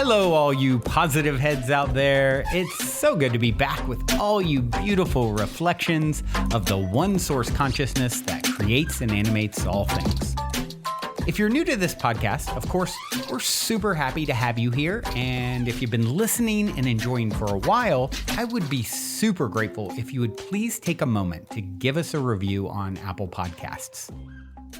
Hello, all you positive heads out there. It's so good to be back with all you beautiful reflections of the one source consciousness that creates and animates all things. If you're new to this podcast, of course, we're super happy to have you here. And if you've been listening and enjoying for a while, I would be super grateful if you would please take a moment to give us a review on Apple Podcasts.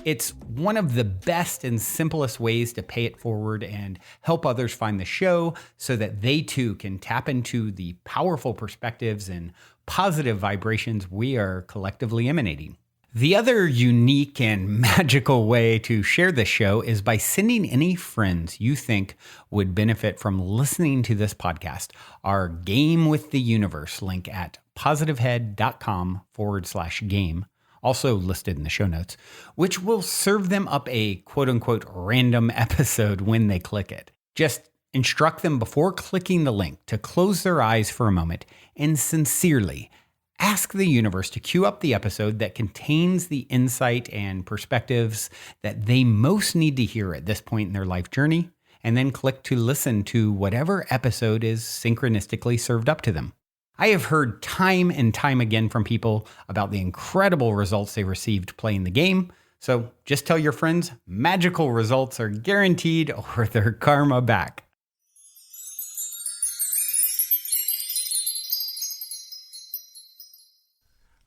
It's one of the best and simplest ways to pay it forward and help others find the show so that they too can tap into the powerful perspectives and positive vibrations we are collectively emanating. The other unique and magical way to share this show is by sending any friends you think would benefit from listening to this podcast our Game with the Universe link at positivehead.com/game. Also listed in the show notes, which will serve them up a quote-unquote random episode when they click it. Just instruct them before clicking the link to close their eyes for a moment and sincerely ask the universe to queue up the episode that contains the insight and perspectives that they most need to hear at this point in their life journey, and then click to listen to whatever episode is synchronistically served up to them. I have heard time and time again from people about the incredible results they received playing the game. So just tell your friends magical results are guaranteed or their karma back.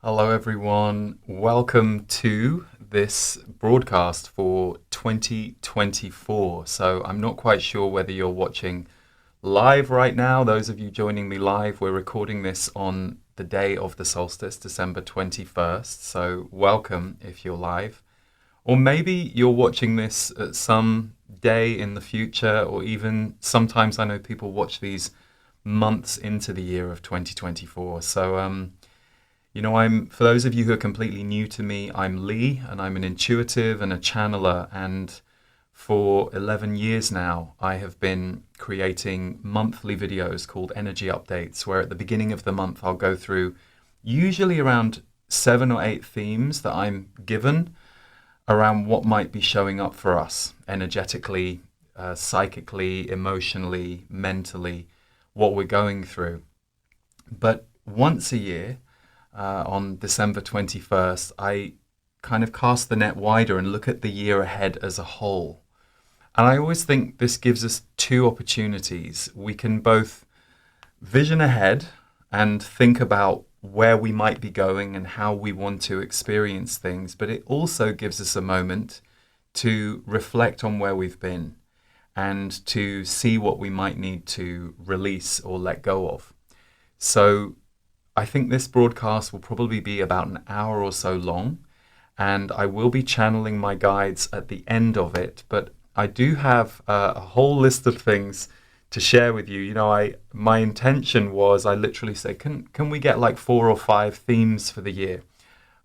Hello everyone, welcome to this broadcast for 2024. So I'm not quite sure whether you're watching live right now. Those of you joining me live, we're recording this on the day of the solstice, December 21st. So welcome if you're live. Or maybe you're watching this at some day in the future, or even sometimes I know people watch these months into the year of 2024. So, for those of you who are completely new to me, I'm Lee, and I'm an intuitive and a channeler, and for 11 years now, I have been creating monthly videos called Energy Updates, where at the beginning of the month, I'll go through usually around 7 or 8 themes that I'm given around what might be showing up for us energetically, psychically, emotionally, mentally, what we're going through. But once a year, on December 21st, I kind of cast the net wider and look at the year ahead as a whole. And I always think this gives us 2 opportunities. We can both vision ahead and think about where we might be going and how we want to experience things, but it also gives us a moment to reflect on where we've been and to see what we might need to release or let go of. So I think this broadcast will probably be about an hour or so long, and I will be channeling my guides at the end of it, but I do have a whole list of things to share with you. My intention was, I literally said, can we get like 4 or 5 themes for the year?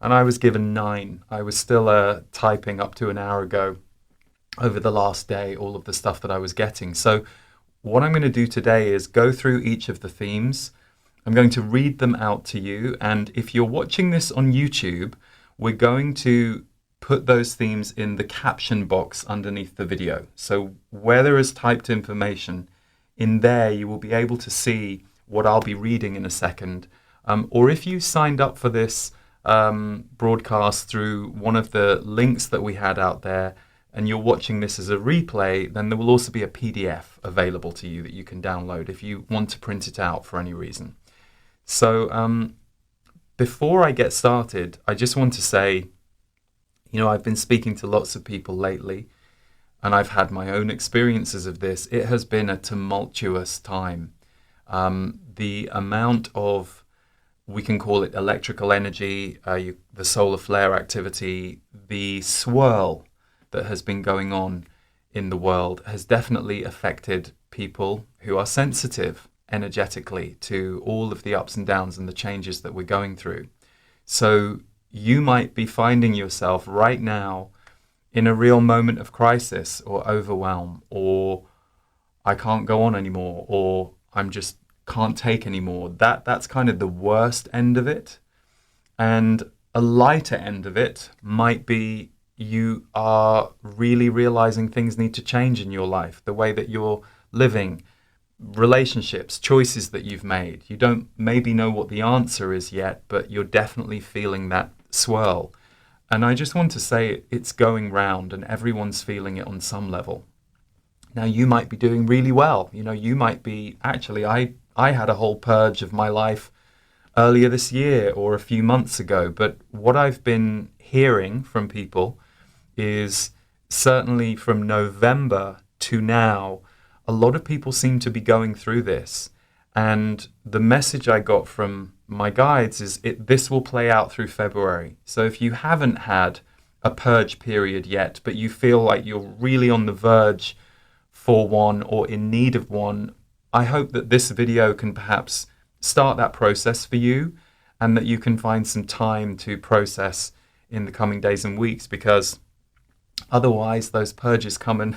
And I was given 9. I was still typing up to an hour ago over the last day, all of the stuff that I was getting. So what I'm going to do today is go through each of the themes. I'm going to read them out to you. And if you're watching this on YouTube, we're going to put those themes in the caption box underneath the video. So where there is typed information, in there you will be able to see what I'll be reading in a second. Or if you signed up for this broadcast through one of the links that we had out there, and you're watching this as a replay, then there will also be a PDF available to you that you can download if you want to print it out for any reason. So before I get started, I just want to say, I've been speaking to lots of people lately, and I've had my own experiences of this. It has been a tumultuous time. The amount of, we can call it electrical energy, the solar flare activity, the swirl that has been going on in the world has definitely affected people who are sensitive energetically to all of the ups and downs and the changes that we're going through. So you might be finding yourself right now in a real moment of crisis or overwhelm, or I can't go on anymore, or I'm just can't take anymore. That's kind of the worst end of it. And a lighter end of it might be you are really realizing things need to change in your life, the way that you're living, relationships, choices that you've made. You don't maybe know what the answer is yet, but you're definitely feeling that swirl. And I just want to say it's going round and everyone's feeling it on some level. Now, you might be doing really well. You might be, actually, I had a whole purge of my life earlier this year or a few months ago. But what I've been hearing from people is certainly from November to now, a lot of people seem to be going through this. And the message I got from my guides is this will play out through February. So if you haven't had a purge period yet, but you feel like you're really on the verge for one or in need of one, I hope that this video can perhaps start that process for you and that you can find some time to process in the coming days and weeks, because otherwise those purges come and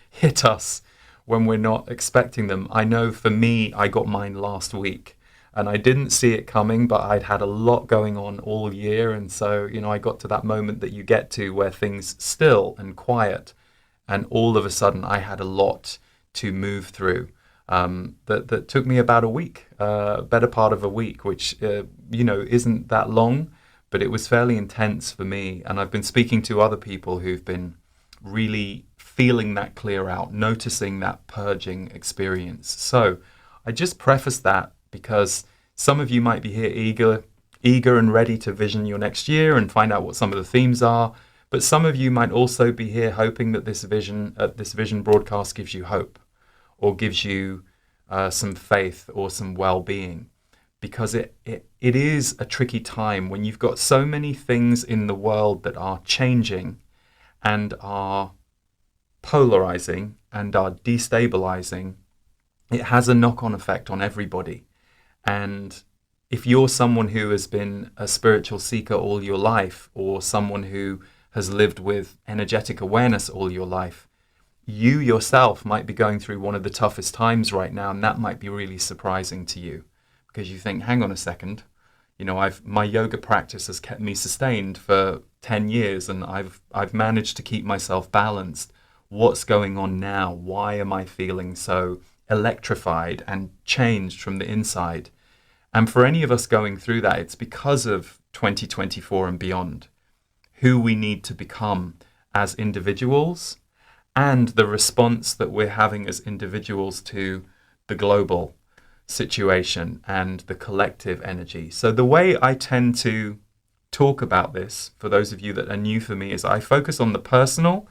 hit us when we're not expecting them. I know for me, I got mine last week and I didn't see it coming, but I'd had a lot going on all year. And so, I got to that moment that you get to where things still and quiet. And all of a sudden I had a lot to move through that took me about a week, better part of a week, which, isn't that long, but it was fairly intense for me. And I've been speaking to other people who've been really feeling that clear out, noticing that purging experience. So I just preface that because some of you might be here eager and ready to vision your next year and find out what some of the themes are. But some of you might also be here hoping that this vision broadcast gives you hope or gives you some faith or some well-being, because it is a tricky time when you've got so many things in the world that are changing and are polarizing and are destabilizing. It has a knock-on effect on everybody. And if you're someone who has been a spiritual seeker all your life, or someone who has lived with energetic awareness all your life, you yourself might be going through one of the toughest times right now, and that might be really surprising to you, because you think, hang on a second, my yoga practice has kept me sustained for 10 years and I've managed to keep myself balanced. What's going on now? Why am I feeling so electrified and changed from the inside? And for any of us going through that, it's because of 2024 and beyond, who we need to become as individuals and the response that we're having as individuals to the global situation and the collective energy. So the way I tend to talk about this, for those of you that are new for me, is I focus on the personal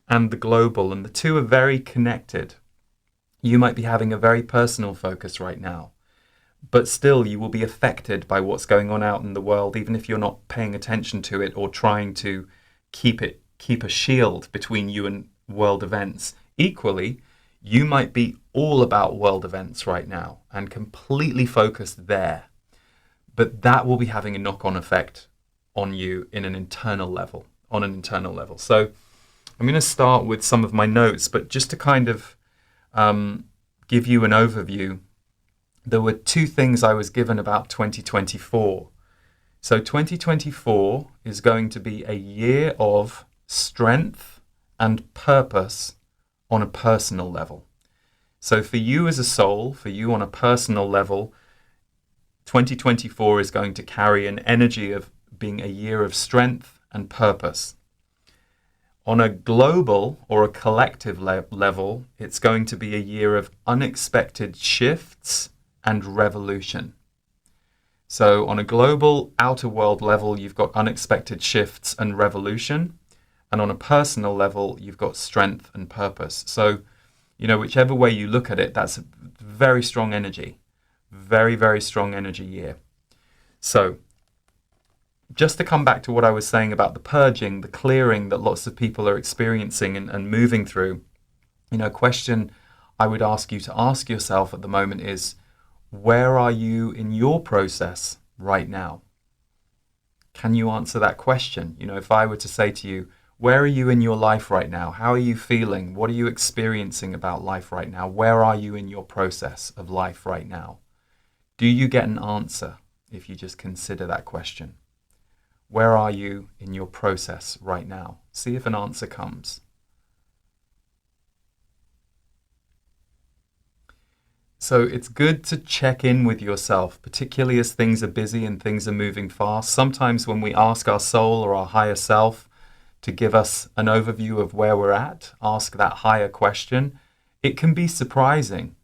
and the global, and the two are very connected. You might be having a very personal focus right now, but still you will be affected by what's going on out in the world, even if you're not paying attention to it or trying to keep a shield between you and world events. Equally, you might be all about world events right now and completely focused there, but that will be having a knock-on effect on you on an internal level. So I'm going to start with some of my notes, but just to kind of give you an overview, there were two things I was given about 2024. So 2024 is going to be a year of strength and purpose on a personal level. So for you as a soul, for you on a personal level, 2024 is going to carry an energy of being a year of strength and purpose. On a global or a collective level, it's going to be a year of unexpected shifts and revolution. So on a global outer world level, you've got unexpected shifts and revolution. And on a personal level, you've got strength and purpose. So, whichever way you look at it, that's a very strong energy. Very, very strong energy year. So just to come back to what I was saying about the purging, the clearing that lots of people are experiencing and moving through, question I would ask you to ask yourself at the moment is, where are you in your process right now? Can you answer that question? If I were to say to you, where are you in your life right now? How are you feeling? What are you experiencing about life right now? Where are you in your process of life right now? Do you get an answer if you just consider that question? Where are you in your process right now? See if an answer comes. So it's good to check in with yourself, particularly as things are busy and things are moving fast. Sometimes when we ask our soul or our higher self to give us an overview of where we're at, ask that higher question, it can be surprising.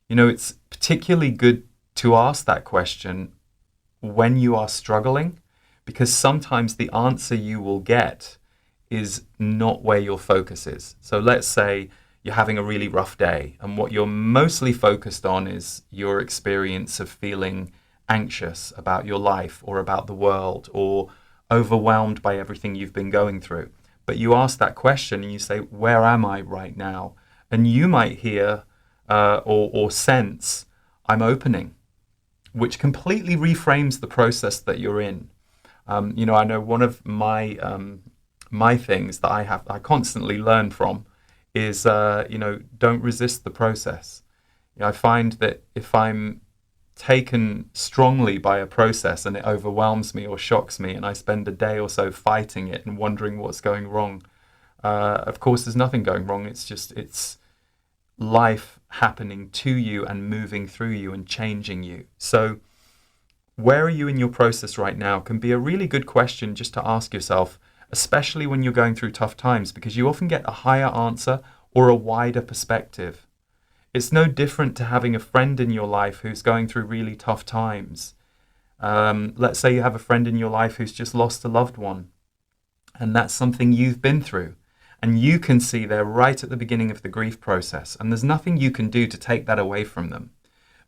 It's particularly good to ask that question when you are struggling, because sometimes the answer you will get is not where your focus is. So let's say you're having a really rough day, and what you're mostly focused on is your experience of feeling anxious about your life or about the world, or overwhelmed by everything you've been going through. But you ask that question and you say, where am I right now? And you might hear or sense, I'm opening, which completely reframes the process that you're in. I know one of my things that I constantly learn from is, don't resist the process. I find that if I'm taken strongly by a process and it overwhelms me or shocks me, and I spend a day or so fighting it and wondering what's going wrong, of course, there's nothing going wrong. It's life happening to you and moving through you and changing you. So where are you in your process right now can be a really good question just to ask yourself, especially when you're going through tough times, because you often get a higher answer or a wider perspective. It's no different to having a friend in your life who's going through really tough times. Let's say you have a friend in your life who's just lost a loved one, and that's something you've been through. And you can see they're right at the beginning of the grief process, and there's nothing you can do to take that away from them.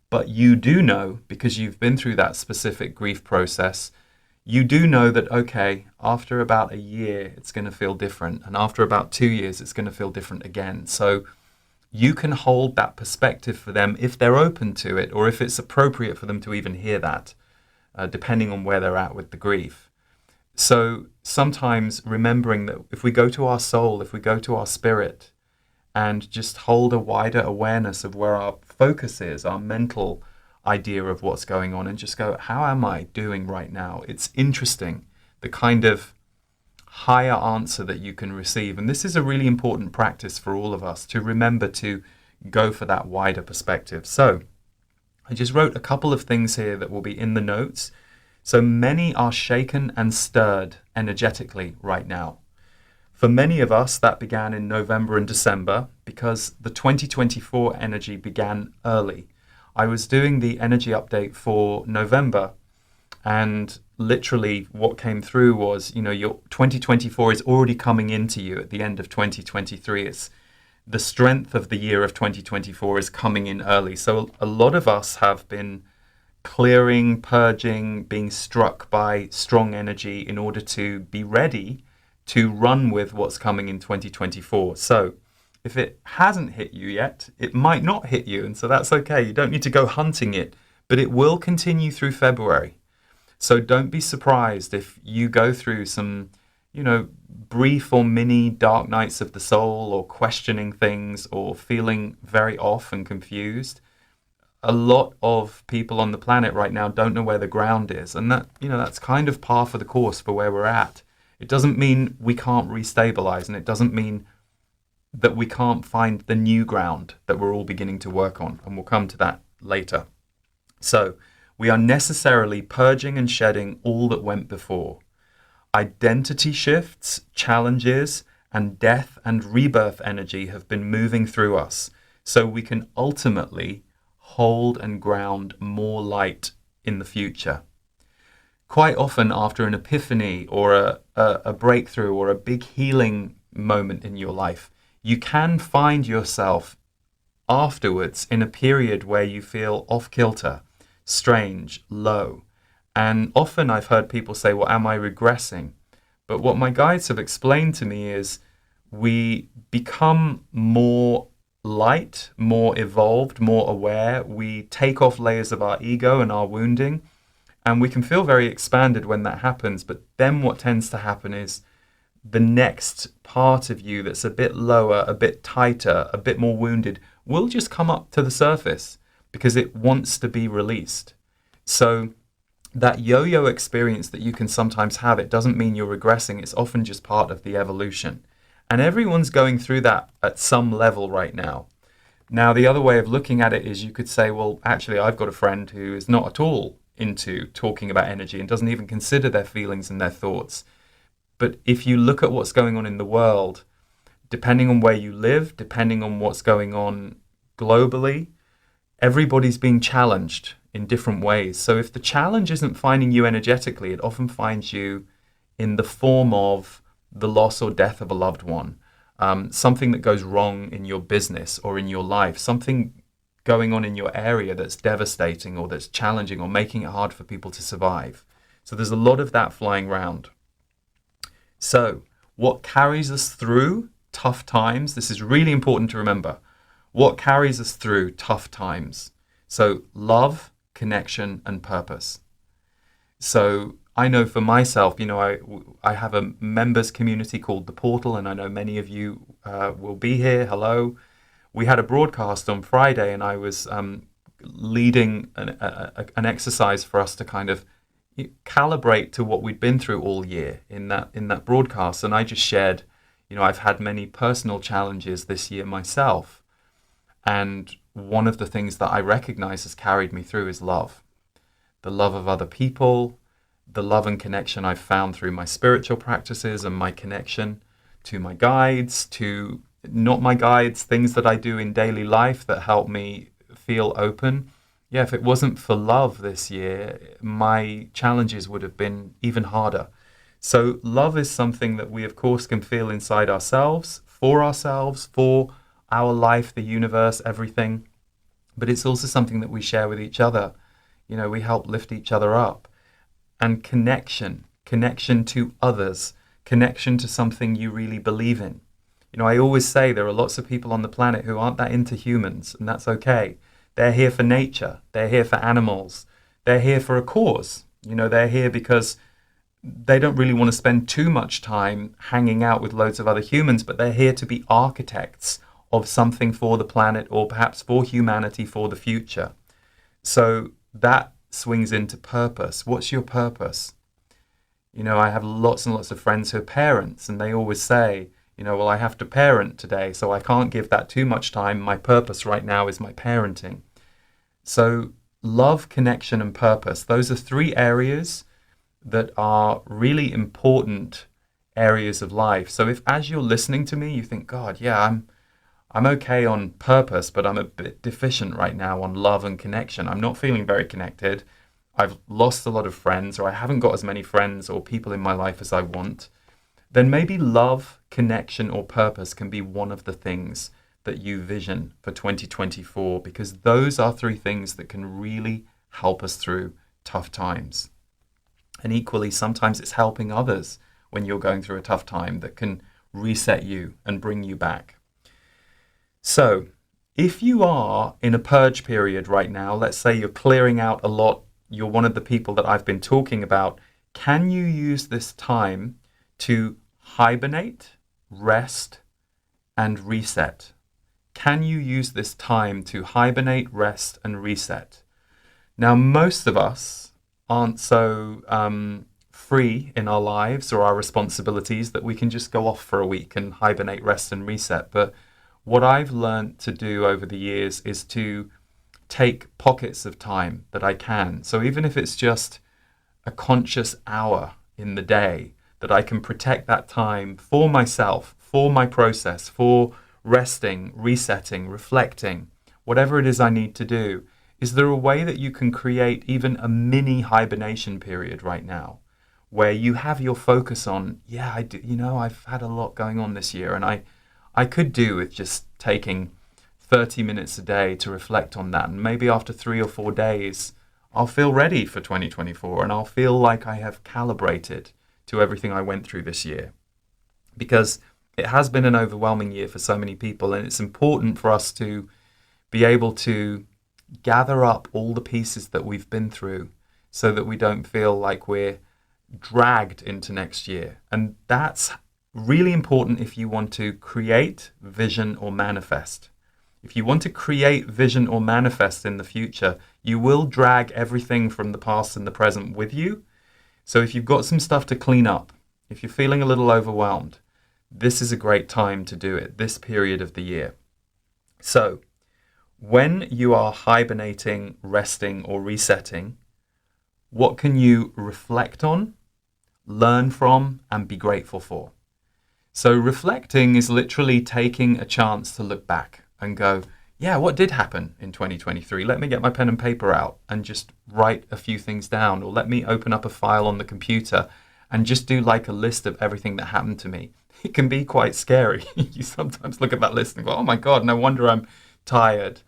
But you do know, because you've been through that specific grief process, you do know that, okay, after about a year, it's going to feel different. And after about 2 years, it's going to feel different again. So you can hold that perspective for them if they're open to it, or if it's appropriate for them to even hear that, depending on where they're at with the grief. So sometimes remembering that if we go to our soul, if we go to our spirit, and just hold a wider awareness of where our focus is, our mental idea of what's going on, and just go, how am I doing right now? It's interesting, the kind of higher answer that you can receive. And this is a really important practice for all of us, to remember to go for that wider perspective. So I just wrote a couple of things here that will be in the notes. So many are shaken and stirred energetically right now. For many of us, that began in November and December, because the 2024 energy began early. I was doing the energy update for November, and literally what came through was, your 2024 is already coming into you at the end of 2023. It's the strength of the year of 2024 is coming in early. So a lot of us have been clearing, purging, being struck by strong energy in order to be ready to run with what's coming in 2024. So if it hasn't hit you yet, it might not hit you. And so that's okay. You don't need to go hunting it, but it will continue through February. So don't be surprised if you go through some, brief or mini dark nights of the soul, or questioning things, or feeling very off and confused. A lot of people on the planet right now don't know where the ground is. And that's kind of par for the course for where we're at. It doesn't mean we can't restabilize, and it doesn't mean that we can't find the new ground that we're all beginning to work on. And we'll come to that later. So we are necessarily purging and shedding all that went before. Identity shifts, challenges, and death and rebirth energy have been moving through us, so we can ultimately hold and ground more light in the future. Quite often after an epiphany or a breakthrough or a big healing moment in your life, you can find yourself afterwards in a period where you feel off kilter, strange, low. And often I've heard people say, well, am I regressing? But what my guides have explained to me is we become more light, more evolved, more aware. We take off layers of our ego and our wounding, and we can feel very expanded when that happens. But then what tends to happen is the next part of you that's a bit lower, a bit tighter, a bit more wounded will just come up to the surface because it wants to be released. So that yo-yo experience that you can sometimes have, it doesn't mean you're regressing. It's often just part of the evolution. And everyone's going through that at some level right now. Now, the other way of looking at it is you could say, well, actually, I've got a friend who is not at all into talking about energy and doesn't even consider their feelings and their thoughts. But if you look at what's going on in the world, depending on where you live, depending on what's going on globally, everybody's being challenged in different ways. So if the challenge isn't finding you energetically, it often finds you in the form of the loss or death of a loved one, something that goes wrong in your business or in your life, something going on in your area that's devastating or that's challenging or making it hard for people to survive. So there's a lot of that flying around. So what carries us through tough times, this is really important to remember, what carries us through tough times? So love, connection, and purpose. So I know for myself, I have a members community called The Portal, and I know many of you will be here. Hello. We had a broadcast on Friday, and I was leading an exercise for us to kind of calibrate to what we'd been through all year in that broadcast. And I just shared, I've had many personal challenges this year myself. And one of the things that I recognize has carried me through is love. The love of other people, the love and connection I've found through my spiritual practices and my connection to my guides, to not my guides, things that I do in daily life that help me feel open. Yeah, if it wasn't for love this year, my challenges would have been even harder. So love is something that we, of course, can feel inside ourselves, for our life, the universe, everything. But it's also something that we share with each other. We help lift each other up. And connection to others, connection to something you really believe in. I always say there are lots of people on the planet who aren't that into humans, and that's okay. They're here for nature. They're here for animals. They're here for a cause. They're here because they don't really want to spend too much time hanging out with loads of other humans, but they're here to be architects of something for the planet, or perhaps for humanity, for the future. So that swings into purpose. What's your purpose? I have lots and lots of friends who are parents, and they always say, well, I have to parent today, so I can't give that too much time. My purpose right now is my parenting. So love, connection, and purpose. Those are three areas that are really important areas of life. So if, as you're listening to me, you think, God, yeah, I'm okay on purpose, but I'm a bit deficient right now on love and connection. I'm not feeling very connected. I've lost a lot of friends, or I haven't got as many friends or people in my life as I want. Then maybe love, connection, or purpose can be one of the things that you vision for 2024, because those are three things that can really help us through tough times. And equally, sometimes it's helping others when you're going through a tough time that can reset you and bring you back. So if you are in a purge period right now, let's say you're clearing out a lot, you're one of the people that I've been talking about, can you use this time to hibernate, rest, and reset? Can you use this time to hibernate, rest, and reset? Now, most of us aren't so free in our lives or our responsibilities that we can just go off for a week and hibernate, rest, and reset. But what I've learned to do over the years is to take pockets of time that I can. So even if it's just a conscious hour in the day, that I can protect that time for myself, for my process, for resting, resetting, reflecting, whatever it is I need to do. Is there a way that you can create even a mini hibernation period right now where you have your focus on, yeah, I do, I've had a lot going on this year, and I could do with just taking 30 minutes a day to reflect on that. And maybe after 3 or 4 days, I'll feel ready for 2024, and I'll feel like I have calibrated to everything I went through this year. Because it has been an overwhelming year for so many people, and it's important for us to be able to gather up all the pieces that we've been through so that we don't feel like we're dragged into next year. And that's really important if you want to create, vision, or manifest. If you want to create, vision, or manifest in the future, you will drag everything from the past and the present with you. So if you've got some stuff to clean up, if you're feeling a little overwhelmed, this is a great time to do it, this period of the year. So When you are hibernating, resting, or resetting, what can you reflect on, learn from, and be grateful for? So reflecting is literally taking a chance to look back and go, yeah, what did happen in 2023? Let me get my pen and paper out and just write a few things down, or let me open up a file on the computer and just do like a list of everything that happened to me. It can be quite scary. You sometimes look at that list and go, oh my God, no wonder I'm tired.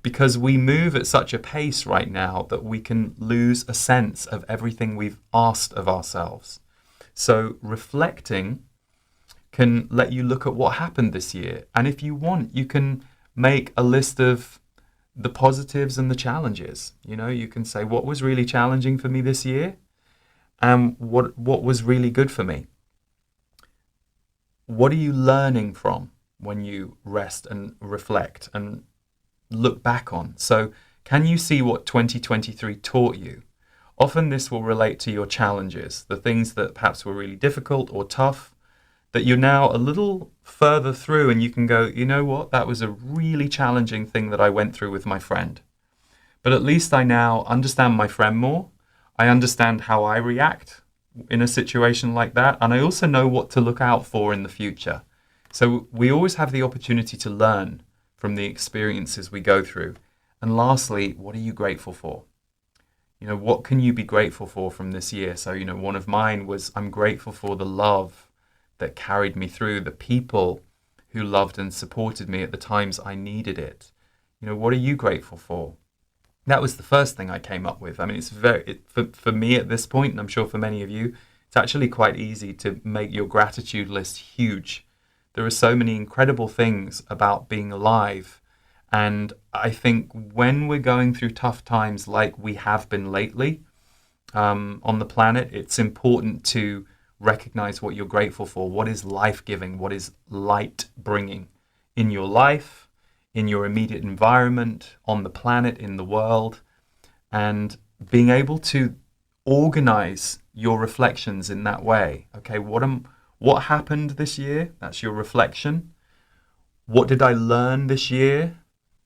Because we move at such a pace right now that we can lose a sense of everything we've asked of ourselves. So reflecting can let you look at what happened this year. And if you want, you can make a list of the positives and the challenges. You can say, what was really challenging for me this year? And what was really good for me? What are you learning from when you rest and reflect and look back on? So can you see what 2023 taught you? Often this will relate to your challenges, the things that perhaps were really difficult or tough, that you're now a little further through and you can go, you know what, that was a really challenging thing that I went through with my friend. But at least I now understand my friend more. I understand how I react in a situation like that. And I also know what to look out for in the future. So we always have the opportunity to learn from the experiences we go through. And lastly, what are you grateful for? What can you be grateful for from this year? So, one of mine was, I'm grateful for the love that carried me through, the people who loved and supported me at the times I needed it. What are you grateful for? That was the first thing I came up with. I mean, for me at this point, and I'm sure for many of you, it's actually quite easy to make your gratitude list huge. There are so many incredible things about being alive. And I think when we're going through tough times like we have been lately on the planet, it's important to recognize what you're grateful for. What is life-giving? What is light-bringing in your life, in your immediate environment, on the planet, in the world? And being able to organize your reflections in that way. Okay, what happened this year? That's your reflection. What did I learn this year?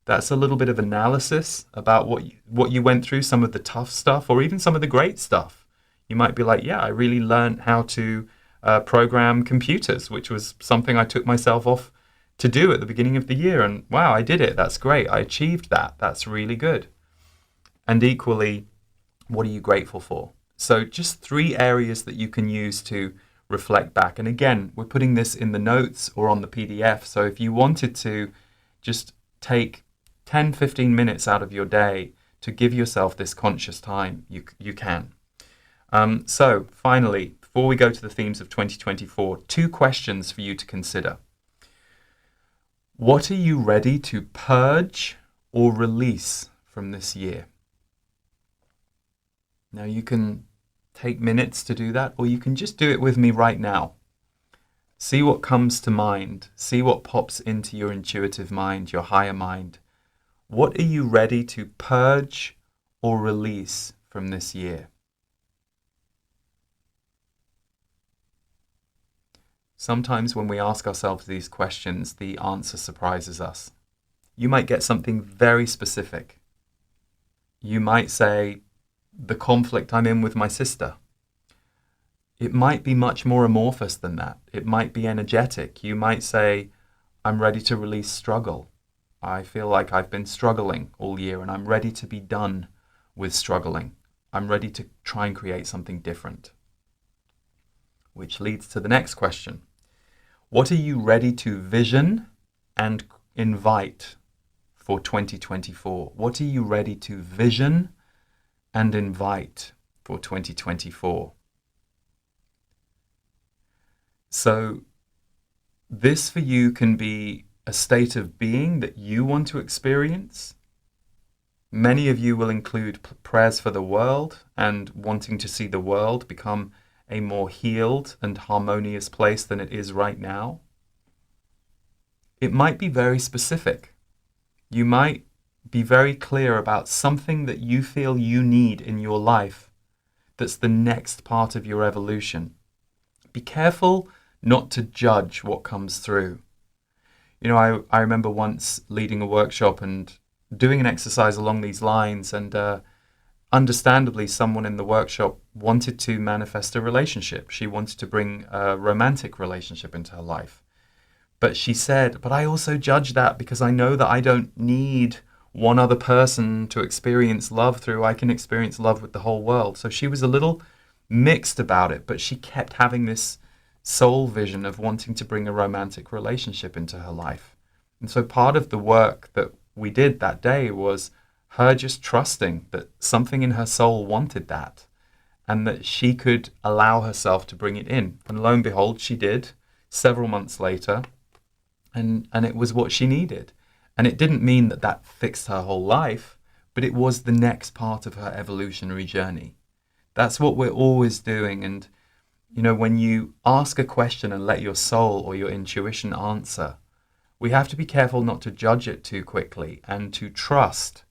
That's a little bit of analysis about what you went through, some of the tough stuff, or even some of the great stuff. You might be like, yeah, I really learned how to program computers, which was something I took myself off to do at the beginning of the year. And wow, I did it. That's great. I achieved that. That's really good. And equally, what are you grateful for? So just 3 areas that you can use to reflect back. And again, we're putting this in the notes or on the PDF. So if you wanted to just take 10, 15 minutes out of your day to give yourself this conscious time, you can. So finally, before we go to the themes of 2024, 2 questions for you to consider. What are you ready to purge or release from this year? Now you can take minutes to do that, or you can just do it with me right now. See what comes to mind. See what pops into your intuitive mind, your higher mind. What are you ready to purge or release from this year? Sometimes when we ask ourselves these questions, the answer surprises us. You might get something very specific. You might say, the conflict I'm in with my sister. It might be much more amorphous than that. It might be energetic. You might say, I'm ready to release struggle. I feel like I've been struggling all year and I'm ready to be done with struggling. I'm ready to try and create something different. Which leads to the next question. What are you ready to vision and invite for 2024? What are you ready to vision and invite for 2024? So this for you can be a state of being that you want to experience. Many of you will include prayers for the world and wanting to see the world become a more healed and harmonious place than it is right now. It might be very specific. You might be very clear about something that you feel you need in your life that's the next part of your evolution. Be careful not to judge what comes through. I remember once leading a workshop and doing an exercise along these lines, and understandably, someone in the workshop wanted to manifest a relationship. She wanted to bring a romantic relationship into her life. But she said, but I also judge that because I know that I don't need one other person to experience love through. I can experience love with the whole world. So she was a little mixed about it, but she kept having this soul vision of wanting to bring a romantic relationship into her life. And so part of the work that we did that day was her just trusting that something in her soul wanted that, and that she could allow herself to bring it in. And lo and behold, she did several months later, and it was what she needed. And it didn't mean that that fixed her whole life, but it was the next part of her evolutionary journey. That's what we're always doing. And, you know, when you ask a question and let your soul or your intuition answer, we have to be careful not to judge it too quickly and to trust,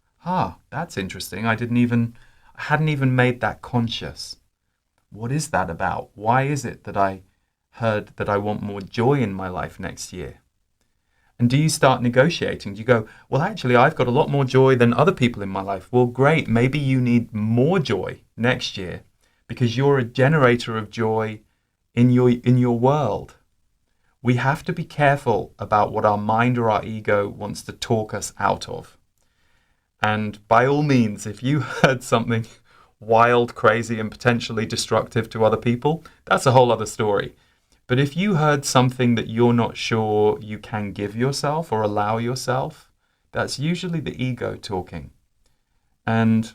that's interesting. I hadn't even made that conscious. What is that about? Why is it that I heard that I want more joy in my life next year? And do you start negotiating? Do you go, well, actually, I've got a lot more joy than other people in my life. Well, great. Maybe you need more joy next year because you're a generator of joy in your world. We have to be careful about what our mind or our ego wants to talk us out of. And by all means, if you heard something wild, crazy, and potentially destructive to other people, that's a whole other story. But if you heard something that you're not sure you can give yourself or allow yourself, that's usually the ego talking. And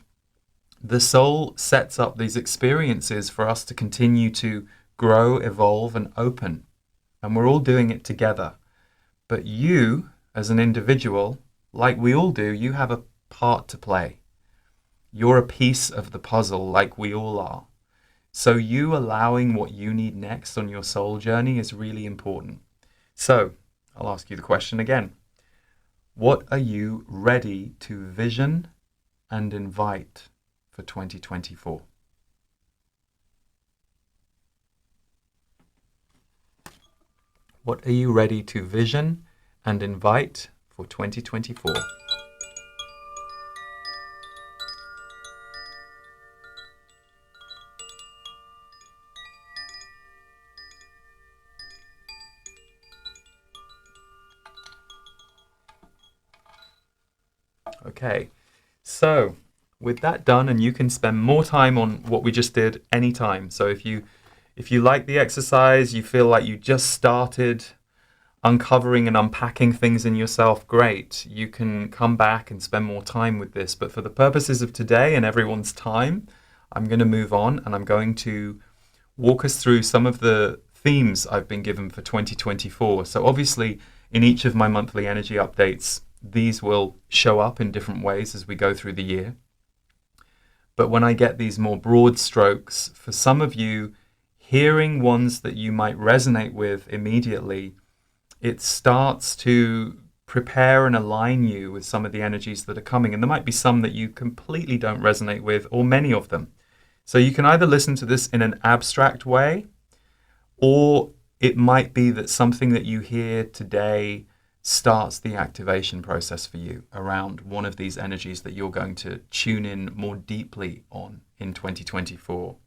the soul sets up these experiences for us to continue to grow, evolve, and open. And we're all doing it together. But you, as an individual, like we all do, you have a part to play. You're a piece of the puzzle, like we all are. So you allowing what you need next on your soul journey is really important. So I'll ask you the question again. What are you ready to vision and invite for 2024? What are you ready to vision and invite for 2024? Okay, so with that done, and you can spend more time on what we just did anytime. So if you like the exercise, you feel like you just started uncovering and unpacking things in yourself, great. You can come back and spend more time with this. But for the purposes of today and everyone's time, I'm going to move on and I'm going to walk us through some of the themes I've been given for 2024. So obviously, in each of my monthly energy updates, these will show up in different ways as we go through the year. But when I get these more broad strokes, for some of you, hearing ones that you might resonate with immediately, it starts to prepare and align you with some of the energies that are coming. And there might be some that you completely don't resonate with, or many of them. So you can either listen to this in an abstract way, or it might be that something that you hear today starts the activation process for you around one of these energies that you're going to tune in more deeply on in 2024.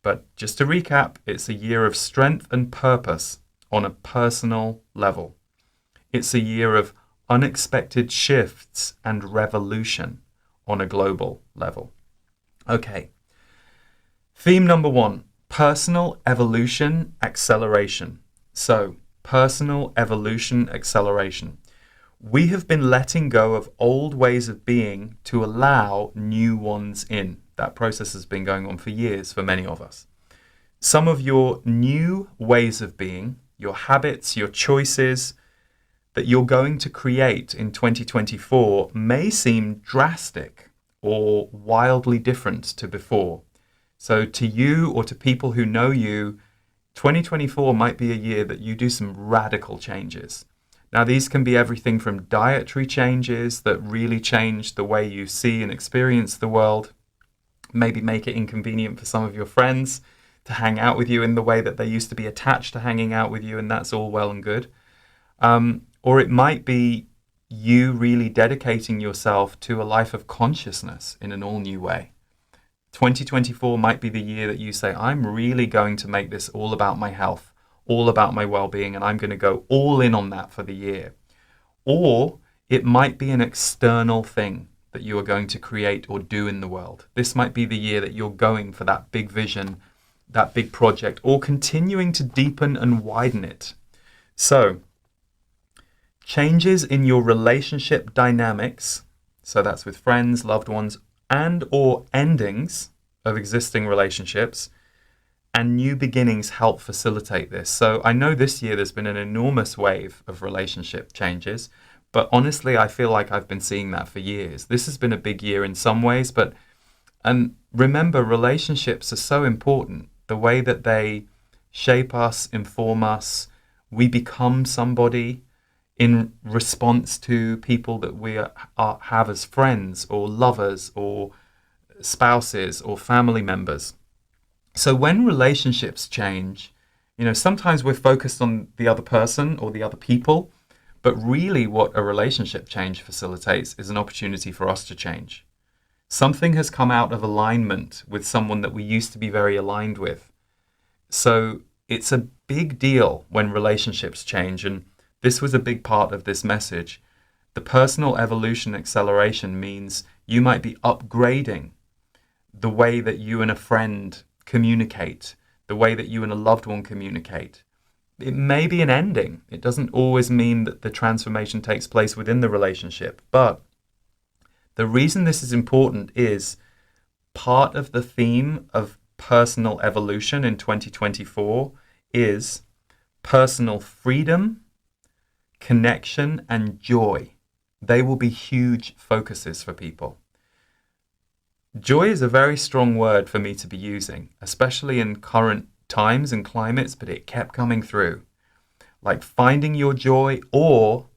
But just to recap, it's a year of strength and purpose on a personal level. It's a year of unexpected shifts and revolution on a global level. Okay. Theme number 1, personal evolution acceleration. So, personal evolution acceleration. We have been letting go of old ways of being to allow new ones in. That process has been going on for years for many of us. Some of your new ways of being, your habits, your choices that you're going to create in 2024 may seem drastic or wildly different to before. So to you or to people who know you, 2024 might be a year that you do some radical changes. Now, these can be everything from dietary changes that really change the way you see and experience the world, maybe make it inconvenient for some of your friends to hang out with you in the way that they used to be attached to hanging out with you, and that's all well and good. Or it might be you really dedicating yourself to a life of consciousness in an all new way. 2024 might be the year that you say, I'm really going to make this all about my health, all about my well-being, and I'm going to go all in on that for the year. Or it might be an external thing that you are going to create or do in the world. This might be the year that you're going for that big vision, that big project, or continuing to deepen and widen it. So, changes in your relationship dynamics, so that's with friends, loved ones, and or endings of existing relationships, and new beginnings help facilitate this. So I know this year there's been an enormous wave of relationship changes, but honestly, I feel like I've been seeing that for years. This has been a big year in some ways, but and remember, relationships are so important. The way that they shape us, inform us, we become somebody in response to people that we have as friends or lovers or spouses or family members. So when relationships change, sometimes we're focused on the other person or the other people, but really what a relationship change facilitates is an opportunity for us to change. Something has come out of alignment with someone that we used to be very aligned with. So it's a big deal when relationships change, and this was a big part of this message. The personal evolution acceleration means you might be upgrading the way that you and a friend communicate, the way that you and a loved one communicate. It may be an ending. It doesn't always mean that the transformation takes place within the relationship. But the reason this is important is part of the theme of personal evolution in 2024 is personal freedom, connection, and joy. They will be huge focuses for people. Joy is a very strong word for me to be using, especially in current times and climates, but it kept coming through. Like finding your joy or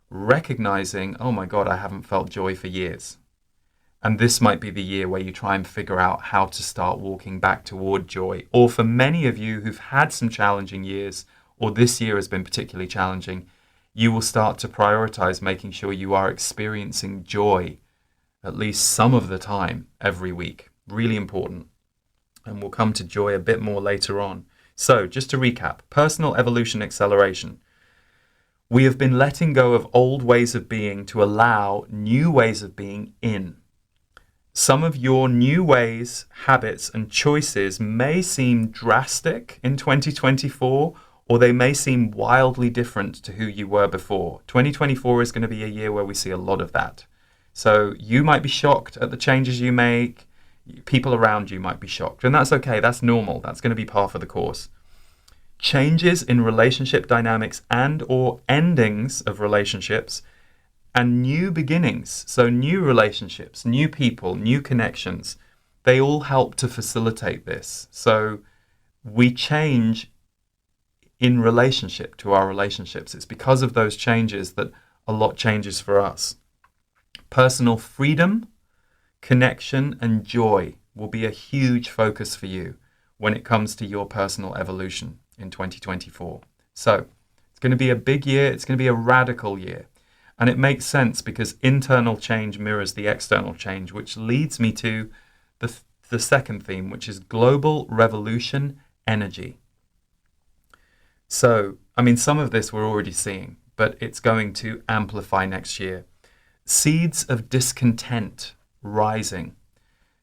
recognizing, oh my God, I haven't felt joy for years. And this might be the year where you try and figure out how to start walking back toward joy. Or for many of you who've had some challenging years, or this year has been particularly challenging, you will start to prioritize making sure you are experiencing joy at least some of the time every week. Really important. And we'll come to joy a bit more later on. So just to recap, personal evolution acceleration. We have been letting go of old ways of being to allow new ways of being in. Some of your new ways, habits, and choices may seem drastic in 2024, or they may seem wildly different to who you were before. 2024 is going to be a year where we see a lot of that. So you might be shocked at the changes you make. People around you might be shocked. And that's okay. That's normal. That's going to be par for the course. Changes in relationship dynamics and or endings of relationships and new beginnings. So new relationships, new people, new connections, they all help to facilitate this. So we change in relationship to our relationships. It's because of those changes that a lot changes for us. Personal freedom, connection, and joy will be a huge focus for you when it comes to your personal evolution in 2024. So it's going to be a big year. It's going to be a radical year. And it makes sense because internal change mirrors the external change, which leads me to the second theme, which is global revolution energy. So, some of this we're already seeing, but it's going to amplify next year. Seeds of discontent rising.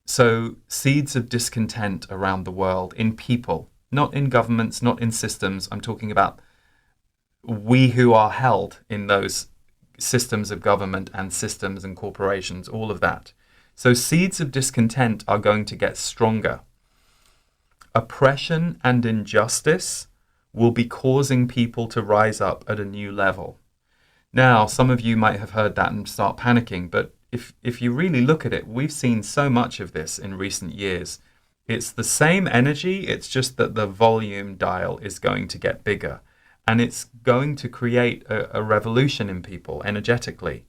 So seeds of discontent around the world in people, not in governments, not in systems. I'm talking about we who are held in those systems of government and systems and corporations, all of that. So seeds of discontent are going to get stronger. Oppression and injustice will be causing people to rise up at a new level. Now, some of you might have heard that and start panicking, but if you really look at it, we've seen so much of this in recent years. It's the same energy, it's just that the volume dial is going to get bigger, and it's going to create a revolution in people energetically.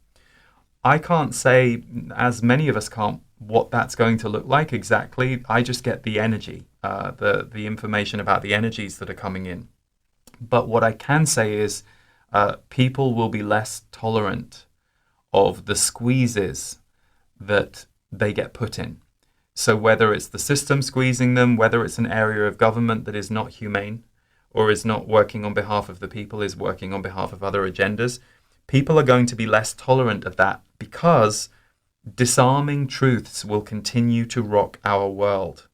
I can't say, as many of us can't, what that's going to look like exactly. I just get the energy, the information about the energies that are coming in. But what I can say is people will be less tolerant of the squeezes that they get put in. So whether it's the system squeezing them, whether it's an area of government that is not humane or is not working on behalf of the people, is working on behalf of other agendas, people are going to be less tolerant of that because disarming truths will continue to rock our world.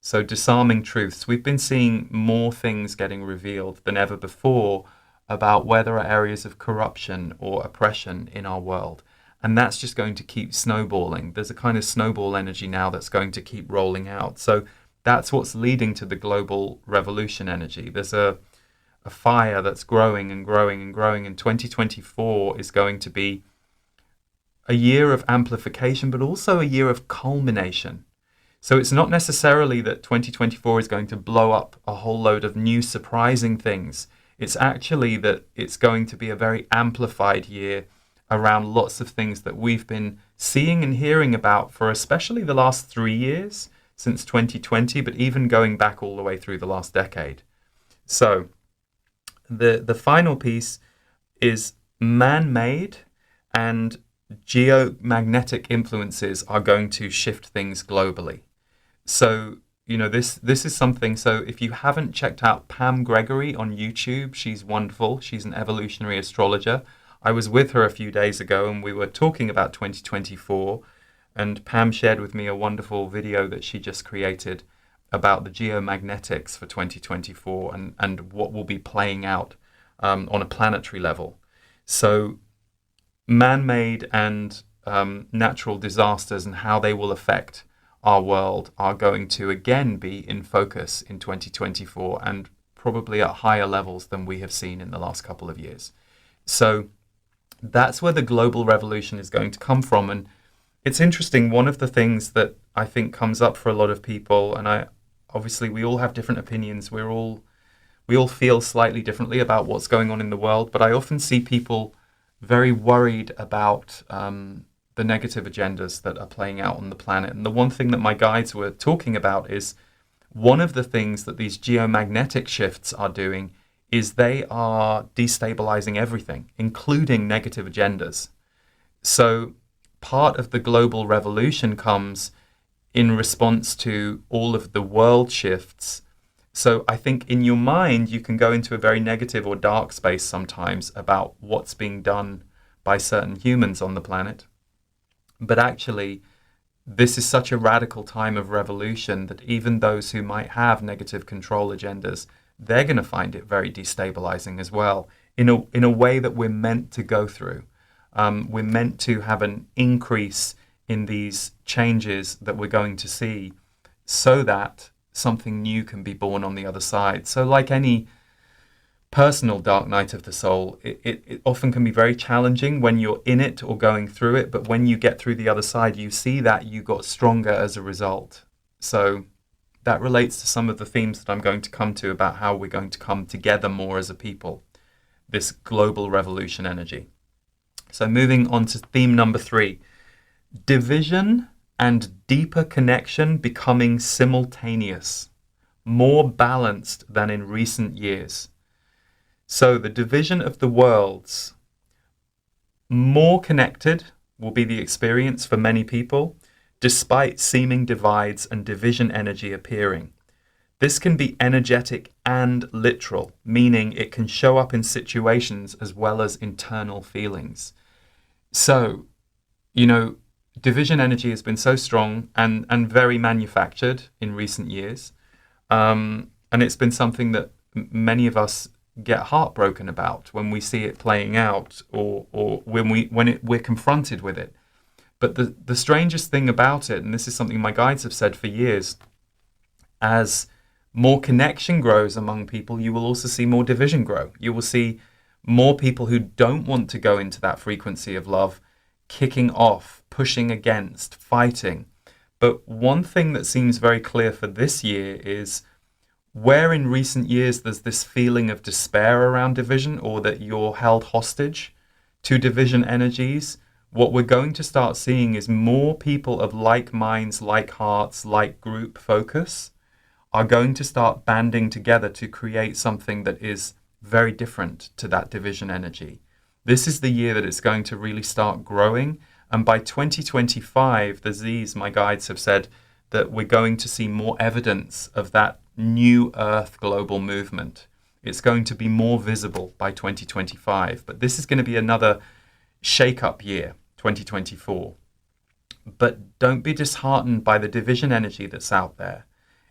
So disarming truths. We've been seeing more things getting revealed than ever before about where there are areas of corruption or oppression in our world. And that's just going to keep snowballing. There's a kind of snowball energy now that's going to keep rolling out. So that's what's leading to the global revolution energy. There's a fire that's growing and growing and growing. And 2024 is going to be a year of amplification, but also a year of culmination. So it's not necessarily that 2024 is going to blow up a whole load of new surprising things. It's actually that it's going to be a very amplified year around lots of things that we've been seeing and hearing about for especially the last 3 years, since 2020, but even going back all the way through the last decade. So the final piece is man-made and geomagnetic influences are going to shift things globally. So, this is something. So if you haven't checked out Pam Gregory on YouTube, she's wonderful. She's an evolutionary astrologer. I was with her a few days ago and we were talking about 2024, and Pam shared with me a wonderful video that she just created about the geomagnetics for 2024 and what will be playing out on a planetary level. So man-made and natural disasters and how they will affect our world are going to again be in focus in 2024 and probably at higher levels than we have seen in the last couple of years. So that's where the global revolution is going to come from. And it's interesting, one of the things that I think comes up for a lot of people, and obviously we all have different opinions, we all feel slightly differently about what's going on in the world, but I often see people very worried about the negative agendas that are playing out on the planet. And the one thing that my guides were talking about is one of the things that these geomagnetic shifts are doing is they are destabilizing everything, including negative agendas. So part of the global revolution comes in response to all of the world shifts. So I think in your mind, you can go into a very negative or dark space sometimes about what's being done by certain humans on the planet. But actually, this is such a radical time of revolution that even those who might have negative control agendas, they're going to find it very destabilizing as well, in a way that we're meant to go through. We're meant to have an increase in these changes that we're going to see so that something new can be born on the other side. So like any personal dark night of the soul, it often can be very challenging when you're in it or going through it, but when you get through the other side, you see that you got stronger as a result. So that relates to some of the themes that I'm going to come to about how we're going to come together more as a people, this global revolution energy. So moving on to theme number 3, division and deeper connection becoming simultaneous, more balanced than in recent years. So the division of the worlds, more connected will be the experience for many people, despite seeming divides and division energy appearing. This can be energetic and literal, meaning it can show up in situations as well as internal feelings. So, division energy has been so strong and very manufactured in recent years. And it's been something that many of us get heartbroken about when we see it playing out or when we're confronted with it. But the strangest thing about it, and this is something my guides have said for years, as more connection grows among people, you will also see more division grow. You will see more people who don't want to go into that frequency of love kicking off, pushing against, fighting. But one thing that seems very clear for this year is where in recent years there's this feeling of despair around division or that you're held hostage to division energies, what we're going to start seeing is more people of like minds, like hearts, like group focus are going to start banding together to create something that is very different to that division energy. This is the year that it's going to really start growing. And by 2025, the Z's, my guides, have said that we're going to see more evidence of that new Earth global movement. It's going to be more visible by 2025. But this is going to be another shake-up year, 2024. But don't be disheartened by the division energy that's out there.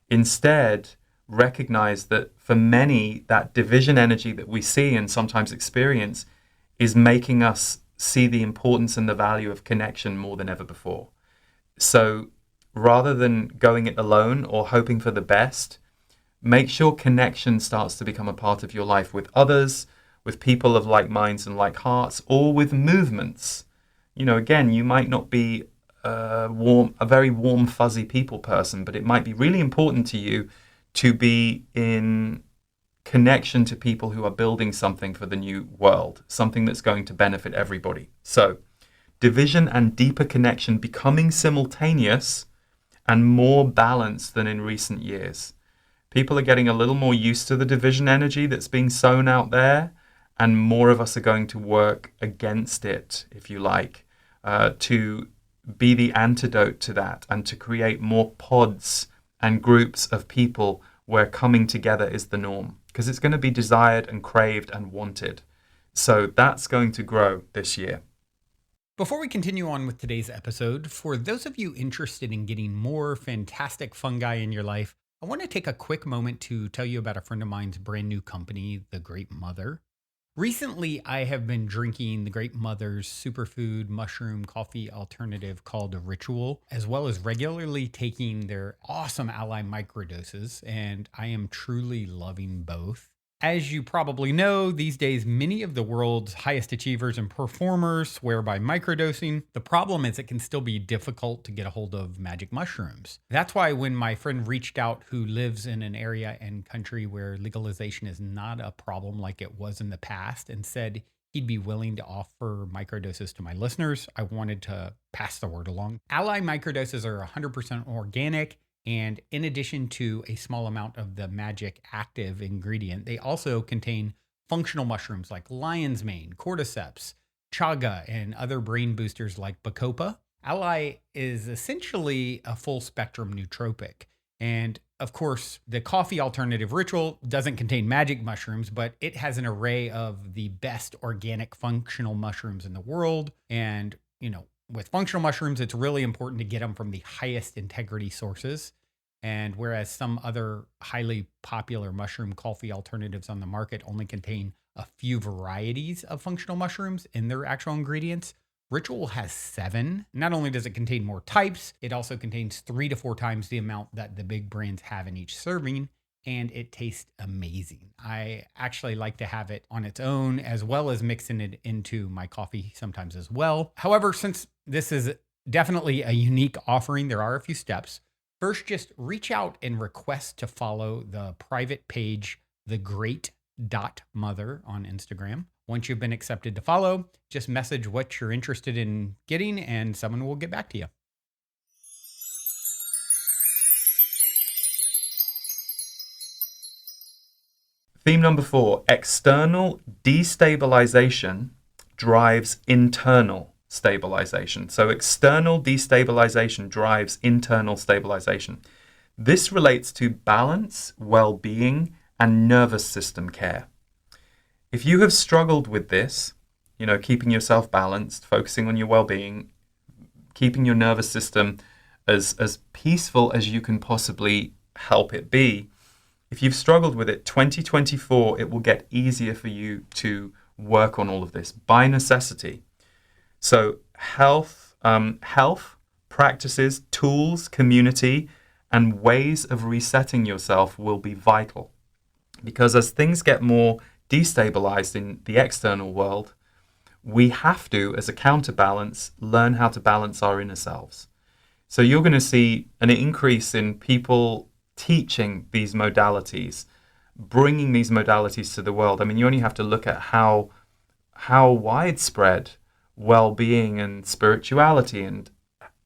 Instead, recognize that for many, that division energy that we see and sometimes experience is making us see the importance and the value of connection more than ever before. So rather than going it alone or hoping for the best, make sure connection starts to become a part of your life with others, with people of like minds and like hearts, or with movements. Again, you might not be a very warm, fuzzy people person, but it might be really important to you to be in connection to people who are building something for the new world, something that's going to benefit everybody. So division and deeper connection becoming simultaneous and more balanced than in recent years. People are getting a little more used to the division energy that's being sown out there, and more of us are going to work against it, if you like, to be the antidote to that and to create more pods and groups of people where coming together is the norm, because it's going to be desired and craved and wanted. So that's going to grow this year. Before we continue on with today's episode, for those of you interested in getting more fantastic fungi in your life, I want to take a quick moment to tell you about a friend of mine's brand new company, The Great Mother. Recently, I have been drinking The Great Mother's superfood mushroom coffee alternative called Ritual, as well as regularly taking their awesome Ally microdoses, and I am truly loving both. As you probably know, these days, many of the world's highest achievers and performers swear by microdosing. The problem is it can still be difficult to get a hold of magic mushrooms. That's why when my friend reached out, who lives in an area and country where legalization is not a problem like it was in the past, and said he'd be willing to offer microdoses to my listeners, I wanted to pass the word along. Ally microdoses are 100% organic. And in addition to a small amount of the magic active ingredient, they also contain functional mushrooms like lion's mane, cordyceps, chaga, and other brain boosters like bacopa. Ally is essentially a full spectrum nootropic. And of course, the coffee alternative Ritual doesn't contain magic mushrooms, but it has an array of the best organic functional mushrooms in the world. And, with functional mushrooms, it's really important to get them from the highest integrity sources. And whereas some other highly popular mushroom coffee alternatives on the market only contain a few varieties of functional mushrooms in their actual ingredients, Ritual has 7. Not only does it contain more types, it also contains 3 to 4 times the amount that the big brands have in each serving. And it tastes amazing. I actually like to have it on its own, as well as mixing it into my coffee sometimes as well. However, since this is definitely a unique offering, there are a few steps. First, just reach out and request to follow the private page, thegreat.mother on Instagram. Once you've been accepted to follow, just message what you're interested in getting and someone will get back to you. Theme number 4, external destabilization drives internal stabilization. So external destabilization drives internal stabilization. This relates to balance, well-being, and nervous system care. If you have struggled with this, keeping yourself balanced, focusing on your well-being, keeping your nervous system as peaceful as you can possibly help it be, if you've struggled with it, 2024, it will get easier for you to work on all of this by necessity. So health practices, tools, community, and ways of resetting yourself will be vital. Because as things get more destabilized in the external world, we have to, as a counterbalance, learn how to balance our inner selves. So you're going to see an increase in people teaching these modalities, bringing these modalities to the world. I mean, you only have to look at how widespread well-being and spirituality and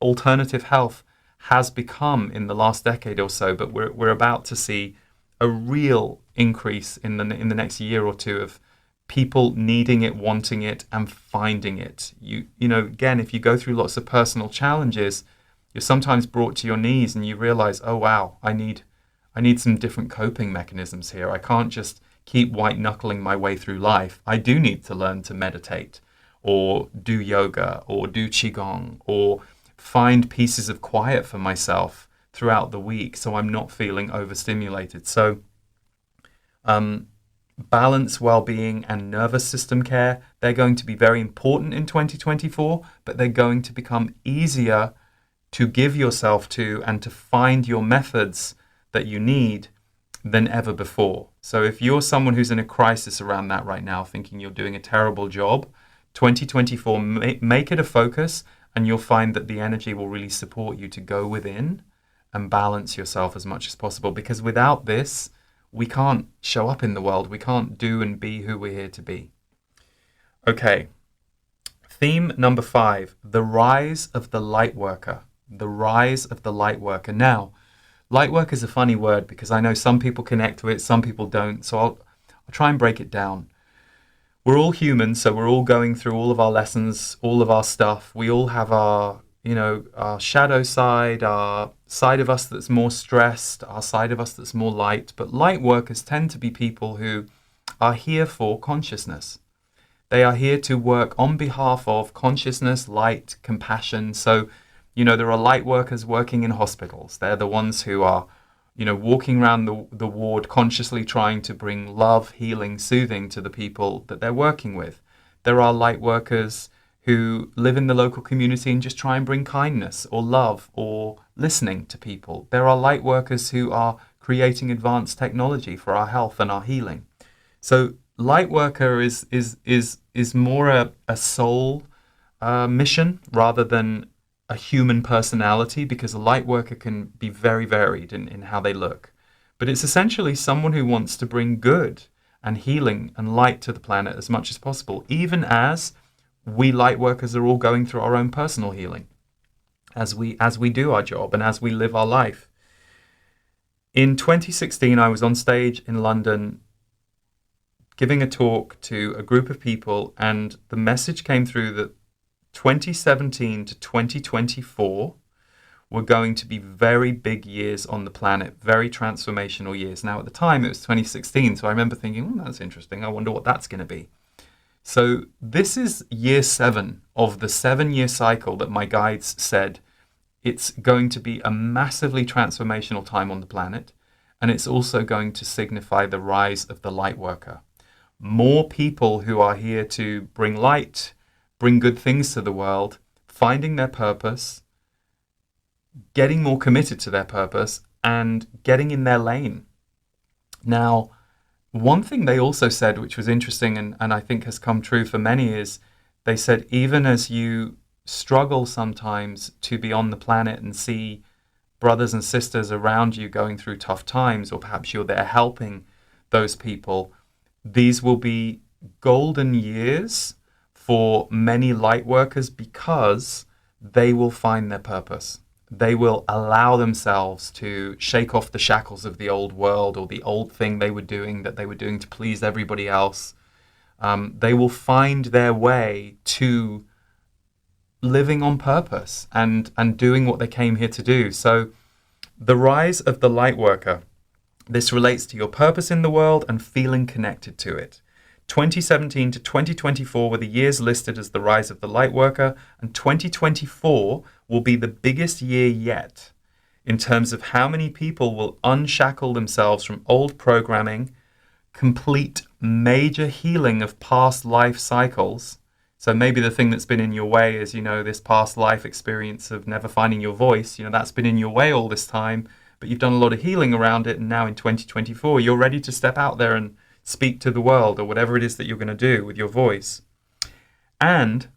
alternative health has become in the last decade or so. But we're about to see a real increase in the next year or two of people needing it, wanting it, and finding it. Again, if you go through lots of personal challenges, you're sometimes brought to your knees and you realize, oh wow, I need some different coping mechanisms here. I can't just keep white knuckling my way through life. I do need to learn to meditate or do yoga or do qigong or find pieces of quiet for myself throughout the week so I'm not feeling overstimulated. So balance, well-being, and nervous system care, they're going to be very important in 2024, but they're going to become easier to give yourself to and to find your methods that you need than ever before. So if you're someone who's in a crisis around that right now, thinking you're doing a terrible job, 2024, make it a focus, and you'll find that the energy will really support you to go within and balance yourself as much as possible. Because without this, we can't show up in the world. We can't do and be who we're here to be. Okay. Theme number 5, the rise of the light worker. The rise of the light worker. Now, light work is a funny word because I know some people connect to it, some people don't. So I'll try and break it down. We're all humans, so we're all going through all of our lessons, all of our stuff. We all have our shadow side, our side of us that's more stressed, our side of us that's more light. But light workers tend to be people who are here for consciousness. They are here to work on behalf of consciousness, light, compassion. So, there are light workers working in hospitals. They're the ones who are, walking around the ward consciously trying to bring love, healing, soothing to the people that they're working with. There are light workers who live in the local community and just try and bring kindness or love or listening to people. There are light workers who are creating advanced technology for our health and our healing. So light worker is more a soul mission rather than a human personality, because a light worker can be very varied in how they look. But it's essentially someone who wants to bring good and healing and light to the planet as much as possible, even as we light workers are all going through our own personal healing as we do our job and as we live our life. In 2016, I was on stage in London giving a talk to a group of people, and the message came through that 2017 to 2024 were going to be very big years on the planet, very transformational years. Now, at the time, it was 2016, so I remember thinking, that's interesting. I wonder what that's going to be. So this is year 7 of the 7-year cycle that my guides said it's going to be a massively transformational time on the planet, and it's also going to signify the rise of the light worker. More people who are here to bring light, bring good things to the world, finding their purpose, getting more committed to their purpose, and getting in their lane. Now, one thing they also said, which was interesting and I think has come true for many, is they said, even as you struggle sometimes to be on the planet and see brothers and sisters around you going through tough times, or perhaps you're there helping those people, these will be golden years for many light workers because they will find their purpose. They will allow themselves to shake off the shackles of the old world or the old thing they were doing to please everybody else. They will find their way to living on purpose and doing what they came here to do. So the rise of the light worker, this relates to your purpose in the world and feeling connected to it. 2017 to 2024 were the years listed as the rise of the light worker, and 2024 will be the biggest year yet in terms of how many people will unshackle themselves from old programming, complete major healing of past life cycles. So maybe the thing that's been in your way is, this past life experience of never finding your voice, that's been in your way all this time, but you've done a lot of healing around it, and now in 2024, you're ready to step out there and speak to the world, or whatever it is that you're going to do with your voice, and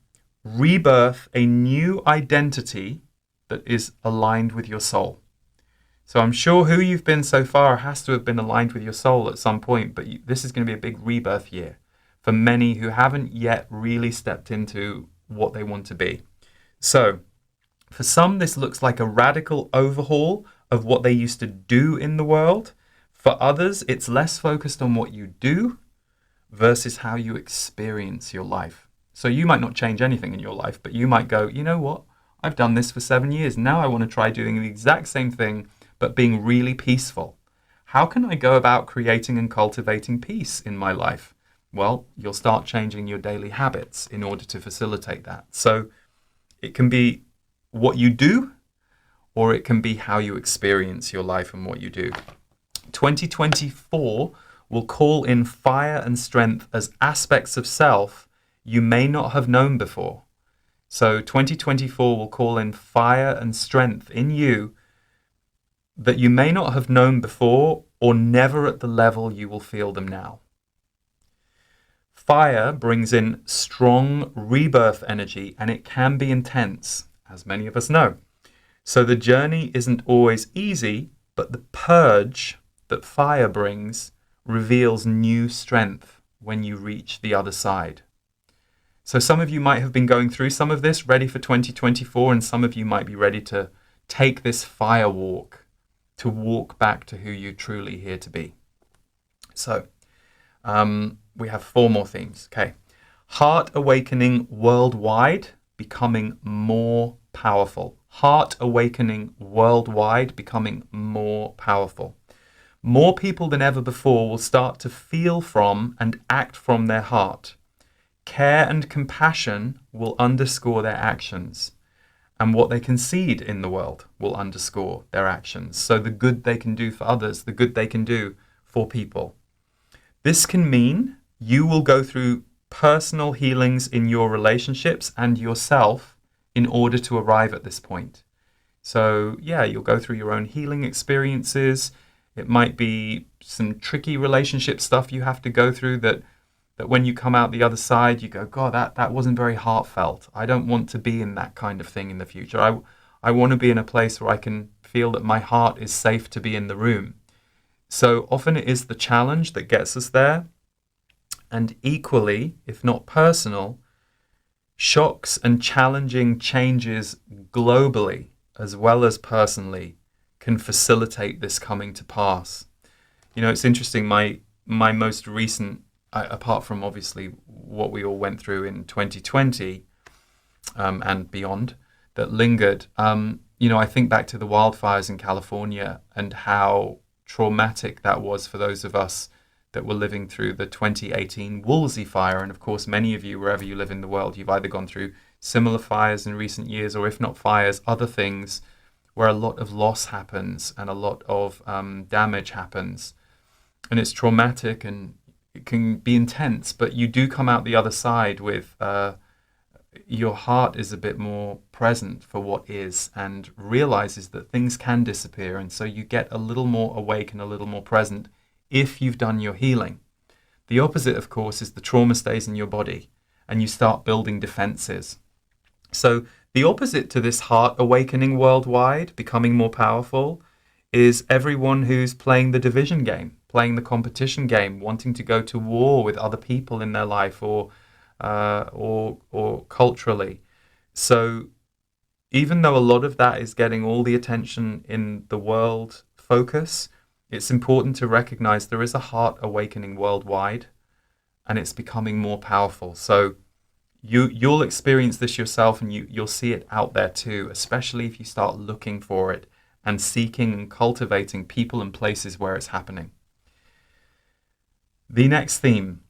rebirth a new identity that is aligned with your soul. So I'm sure who you've been so far has to have been aligned with your soul at some point, but this is going to be a big rebirth year for many who haven't yet really stepped into what they want to be. So for some, this looks like a radical overhaul of what they used to do in the world. For others, it's less focused on what you do, versus how you experience your life. So you might not change anything in your life, but you might go, you know what? I've done this for 7 years. Now I want to try doing the exact same thing, but being really peaceful. How can I go about creating and cultivating peace in my life? Well, you'll start changing your daily habits in order to facilitate that. So it can be what you do, or it can be how you experience your life and what you do. 2024 will call in fire and strength as aspects of self you may not have known before. So 2024 will call in fire and strength in you that you may not have known before, or never at the level you will feel them now. Fire brings in strong rebirth energy, and it can be intense, as many of us know. So the journey isn't always easy, but the purge that fire brings reveals new strength when you reach the other side. So some of you might have been going through some of this, ready for 2024, and some of you might be ready to take this fire walk, to walk back to who you're truly here to be. So we have 4 more themes. Okay. Heart awakening worldwide, becoming more powerful. Heart awakening worldwide, becoming more powerful. More people than ever before will start to feel from and act from their heart. Care and compassion will underscore their actions, and what they concede in the world will underscore their actions. So the good they can do for others, the good they can do for people. This can mean you will go through personal healings in your relationships and yourself in order to arrive at this point. So yeah, you'll go through your own healing experiences. It might be some tricky relationship stuff you have to go through that when you come out the other side, you go, God, that wasn't very heartfelt. I don't want to be in that kind of thing in the future. I want to be in a place where I can feel that my heart is safe to be in the room. So often it is the challenge that gets us there. And equally, if not personal, shocks and challenging changes globally as well as personally can facilitate this coming to pass. You know, it's interesting, my most recent, apart from obviously what we all went through in 2020 and beyond that lingered, I think back to the wildfires in California and how traumatic that was for those of us that were living through the 2018 Woolsey fire. And of course, many of you, wherever you live in the world, you've either gone through similar fires in recent years, or if not fires, other things where a lot of loss happens and a lot of damage happens. And it's traumatic and it can be intense, but you do come out the other side with your heart is a bit more present for what is and realizes that things can disappear. And so you get a little more awake and a little more present if you've done your healing. The opposite, of course, is the trauma stays in your body and you start building defenses. So the opposite to this heart awakening worldwide, becoming more powerful, is everyone who's playing the division game, playing the competition game, wanting to go to war with other people in their life or culturally. So even though a lot of that is getting all the attention in the world focus, it's important to recognize there is a heart awakening worldwide and it's becoming more powerful. So you'll experience this yourself and you'll see it out there too, especially if you start looking for it and seeking and cultivating people and places where it's happening. The next theme,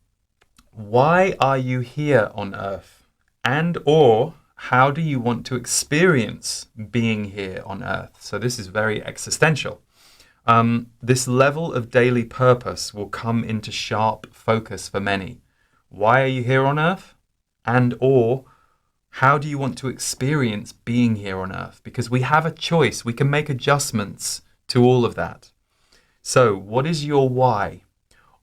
why are you here on Earth? And or how do you want to experience being here on Earth? So this is very existential. This level of daily purpose will come into sharp focus for many. Why are you here on Earth? And or how do you want to experience being here on Earth? Because we have a choice. We can make adjustments to all of that. So what is your why?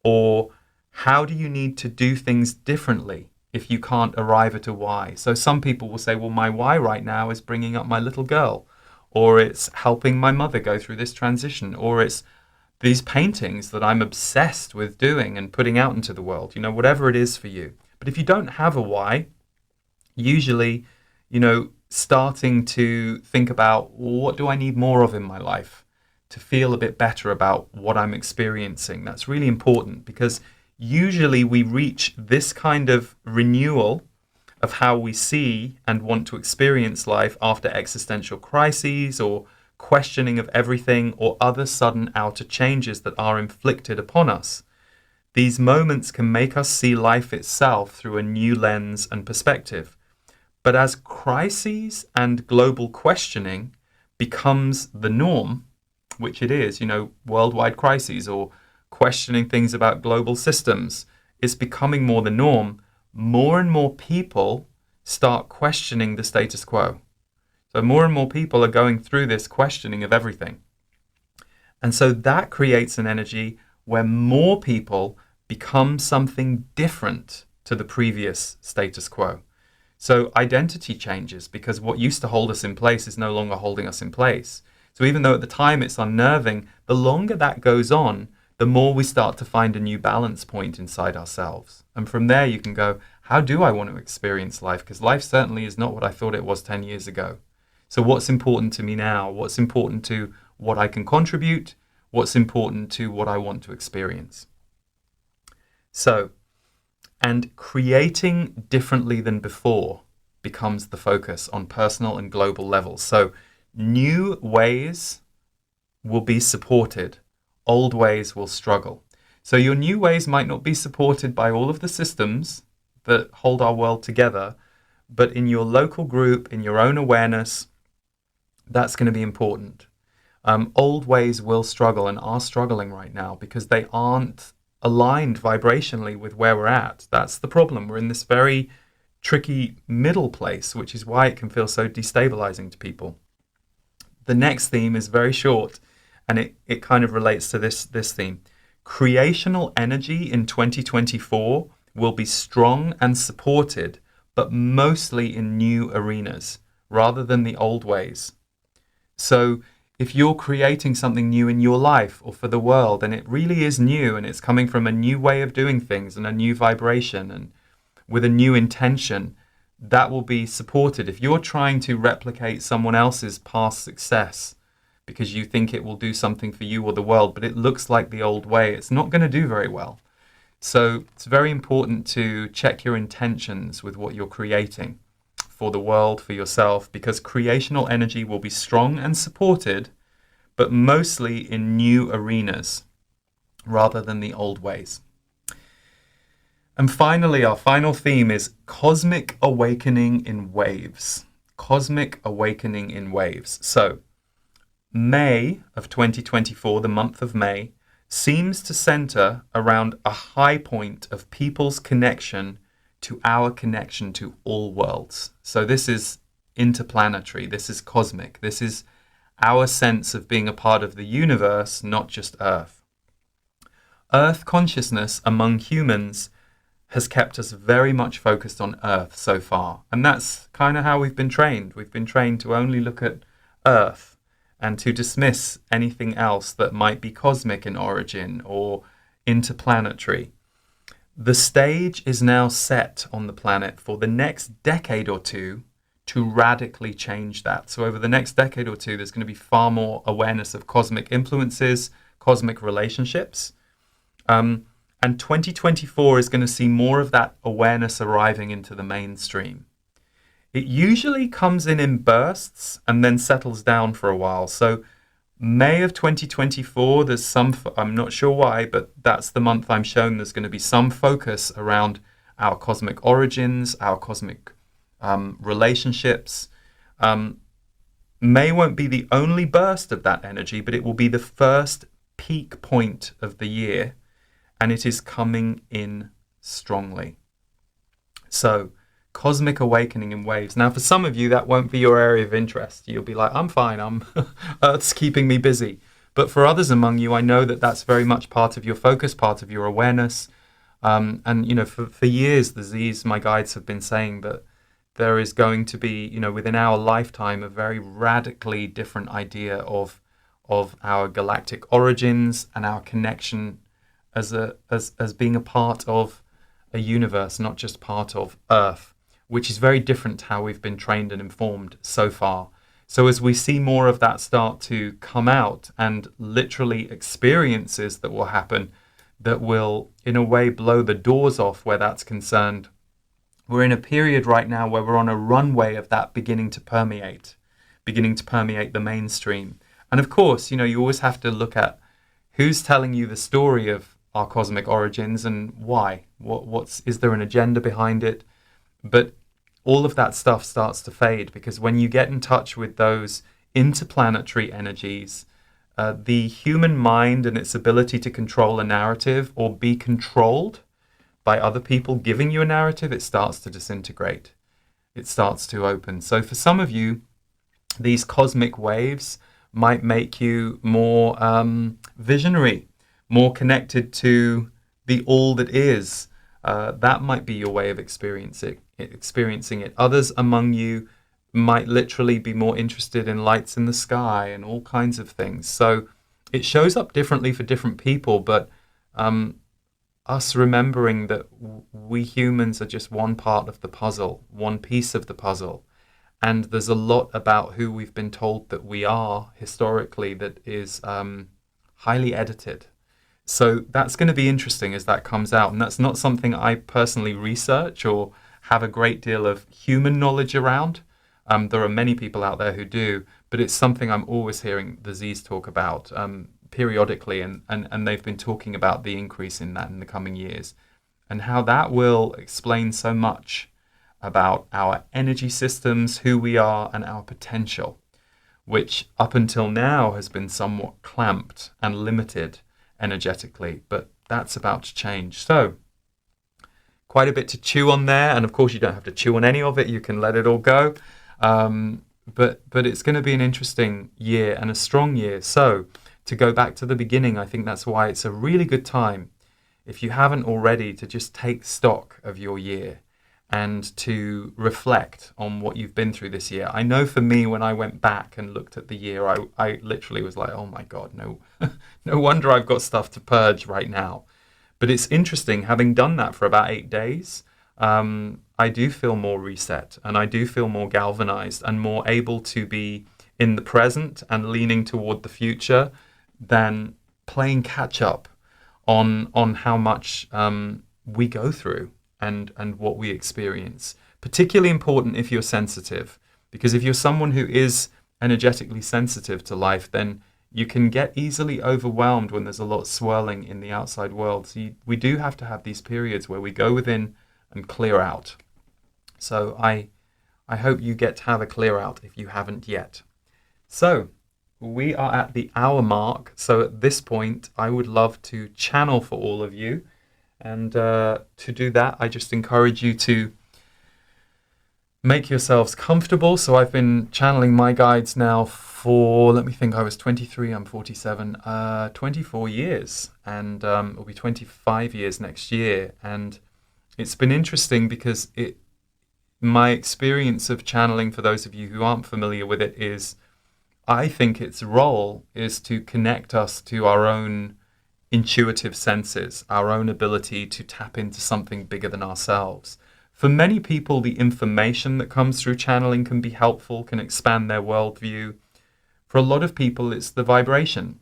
Or how do you need to do things differently if you can't arrive at a why? So some people will say, well, my why right now is bringing up my little girl, or it's helping my mother go through this transition, or it's these paintings that I'm obsessed with doing and putting out into the world, whatever it is for you. But if you don't have a why, usually, starting to think about what do I need more of in my life to feel a bit better about what I'm experiencing. That's really important because usually we reach this kind of renewal of how we see and want to experience life after existential crises or questioning of everything or other sudden outer changes that are inflicted upon us. These moments can make us see life itself through a new lens and perspective. But as crises and global questioning becomes the norm, which it is, worldwide crises or questioning things about global systems, it's becoming more the norm. More and more people start questioning the status quo. So more and more people are going through this questioning of everything. And so that creates an energy where more people become something different to the previous status quo. So identity changes because what used to hold us in place is no longer holding us in place. So even though at the time it's unnerving, the longer that goes on, the more we start to find a new balance point inside ourselves. And from there you can go, how do I want to experience life? Because life certainly is not what I thought it was 10 years ago. So what's important to me now? What's important to what I can contribute? What's important to what I want to experience? So, and creating differently than before becomes the focus on personal and global levels. So new ways will be supported. Old ways will struggle. So your new ways might not be supported by all of the systems that hold our world together, but in your local group, in your own awareness, that's going to be important. Old ways will struggle and are struggling right now because they aren't aligned vibrationally with where we're at. That's the problem. We're in this very tricky middle place, which is why it can feel so destabilizing to people. The next theme is very short, and it kind of relates to this theme. Creational energy in 2024 will be strong and supported, but mostly in new arenas rather than the old ways. So if you're creating something new in your life or for the world, and it really is new and it's coming from a new way of doing things and a new vibration and with a new intention, that will be supported. If you're trying to replicate someone else's past success because you think it will do something for you or the world, but it looks like the old way, it's not going to do very well. So it's very important to check your intentions with what you're creating for the world, for yourself, because creational energy will be strong and supported, but mostly in new arenas rather than the old ways. And finally, our final theme is cosmic awakening in waves. Cosmic awakening in waves. So May of 2024, the month of May, seems to center around a high point of people's connection to our connection to all worlds. So this is interplanetary, this is cosmic, this is our sense of being a part of the universe, not just Earth. Earth consciousness among humans has kept us very much focused on Earth so far. And that's kind of how we've been trained. We've been trained to only look at Earth and to dismiss anything else that might be cosmic in origin or interplanetary. The stage is now set on the planet for the next decade or two to radically change that. So over the next decade or two, there's going to be far more awareness of cosmic influences, cosmic relationships. And 2024 is going to see more of that awareness arriving into the mainstream. It usually comes in bursts and then settles down for a while. So May of 2024, there's some, I'm not sure why, but that's the month I'm shown there's going to be some focus around our cosmic origins, our cosmic relationships. May won't be the only burst of that energy, but it will be the first peak point of the year, and it is coming in strongly. So, cosmic awakening in waves. Now, for some of you, that won't be your area of interest. You'll be like, I'm fine, Earth's keeping me busy. But for others among you, I know that that's very much part of your focus, part of your awareness. And, for years, my guides have been saying that there is going to be, within our lifetime, a very radically different idea of our galactic origins and our connection as being a part of a universe, not just part of Earth, which is very different to how we've been trained and informed so far. So as we see more of that start to come out and literally experiences that will happen, that will, in a way, blow the doors off where that's concerned. We're in a period right now where we're on a runway of that beginning to permeate the mainstream. And of course, you always have to look at who's telling you the story of our cosmic origins and why. Is there an agenda behind it? But all of that stuff starts to fade, because when you get in touch with those interplanetary energies, the human mind and its ability to control a narrative or be controlled by other people giving you a narrative, it starts to disintegrate. It starts to open. So for some of you, these cosmic waves might make you more visionary, more connected to the all that is. That might be your way of experiencing it. Others among you might literally be more interested in lights in the sky and all kinds of things. So it shows up differently for different people, but us remembering that we humans are just one part of the puzzle, one piece of the puzzle. And there's a lot about who we've been told that we are historically that is highly edited. So that's going to be interesting as that comes out. And that's not something I personally research or have a great deal of human knowledge around. There are many people out there who do, but it's something I'm always hearing the Z's talk about periodically. And they've been talking about the increase in that in the coming years and how that will explain so much about our energy systems, who we are, and our potential, which up until now has been somewhat clamped and limited energetically, but that's about to change. So quite a bit to chew on there, and of course you don't have to chew on any of it, you can let it all go, but it's going to be an interesting year and a strong year. So to go back to the beginning, I think that's why it's a really good time, if you haven't already, to just take stock of your year and to reflect on what you've been through this year. I know for me, when I went back and looked at the year, I literally was like, oh my God, no, no wonder I've got stuff to purge right now. But it's interesting, having done that for about 8 days, I do feel more reset, and I do feel more galvanized and more able to be in the present and leaning toward the future than playing catch up on how much we go through and what we experience. Particularly important if you're sensitive, because if you're someone who is energetically sensitive to life, then you can get easily overwhelmed when there's a lot swirling in the outside world. So we do have to have these periods where we go within and clear out. So I hope you get to have a clear out if you haven't yet. So we are at the hour mark. So at this point, I would love to channel for all of you. And to do that, I just encourage you to make yourselves comfortable. So I've been channeling my guides now for, let me think, I was 23, I'm 47, 24 years. And it'll be 25 years next year. And it's been interesting because my experience of channeling, for those of you who aren't familiar with it, is I think its role is to connect us to our own intuitive senses, our own ability to tap into something bigger than ourselves. For many people, the information that comes through channeling can be helpful, can expand their worldview. For a lot of people, it's the vibration.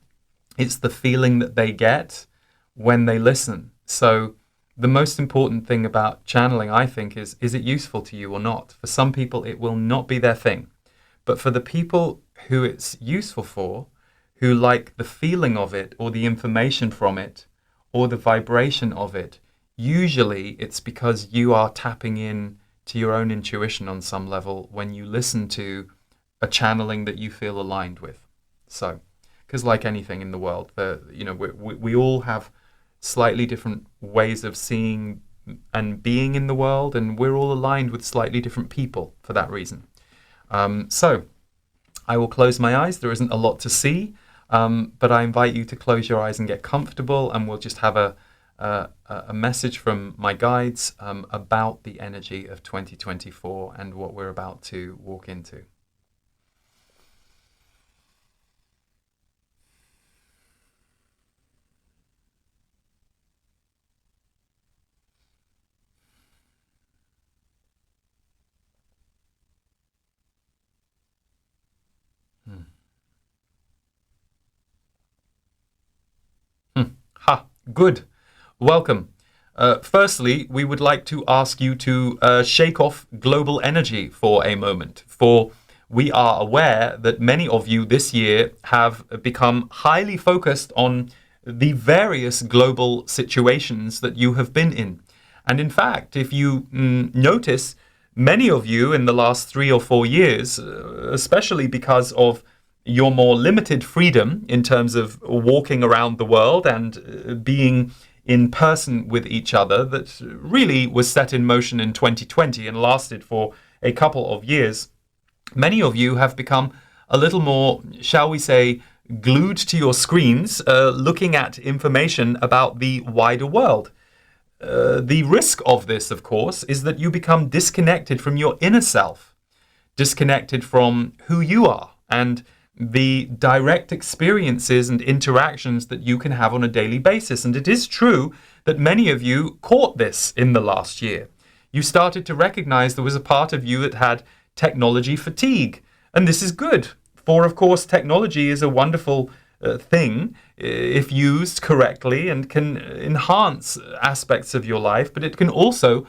It's the feeling that they get when they listen. So the most important thing about channeling, I think, is it useful to you or not? For some people, it will not be their thing. But for the people who it's useful for, who like the feeling of it or the information from it or the vibration of it, usually it's because you are tapping in to your own intuition on some level when you listen to a channeling that you feel aligned with. So, because like anything in the world, we all have slightly different ways of seeing and being in the world, and we're all aligned with slightly different people for that reason. So I will close my eyes. There isn't a lot to see. But I invite you to close your eyes and get comfortable, and we'll just have a message from my guides about the energy of 2024 and what we're about to walk into. Ha, good. welcome. Firstly, we would like to ask you to shake off global energy for a moment, for we are aware that many of you this year have become highly focused on the various global situations that you have been in. And in fact, if you notice, many of you in the last 3 or 4 years, especially because of your more limited freedom in terms of walking around the world and being in person with each other, that really was set in motion in 2020 and lasted for a couple of years, many of you have become a little more, shall we say, glued to your screens, looking at information about the wider world. The risk of this, of course, is that you become disconnected from your inner self, disconnected from who you are and the direct experiences and interactions that you can have on a daily basis. And it is true that many of you caught this in the last year. You started to recognize there was a part of you that had technology fatigue. And this is good, for of course technology is a wonderful thing if used correctly and can enhance aspects of your life, but it can also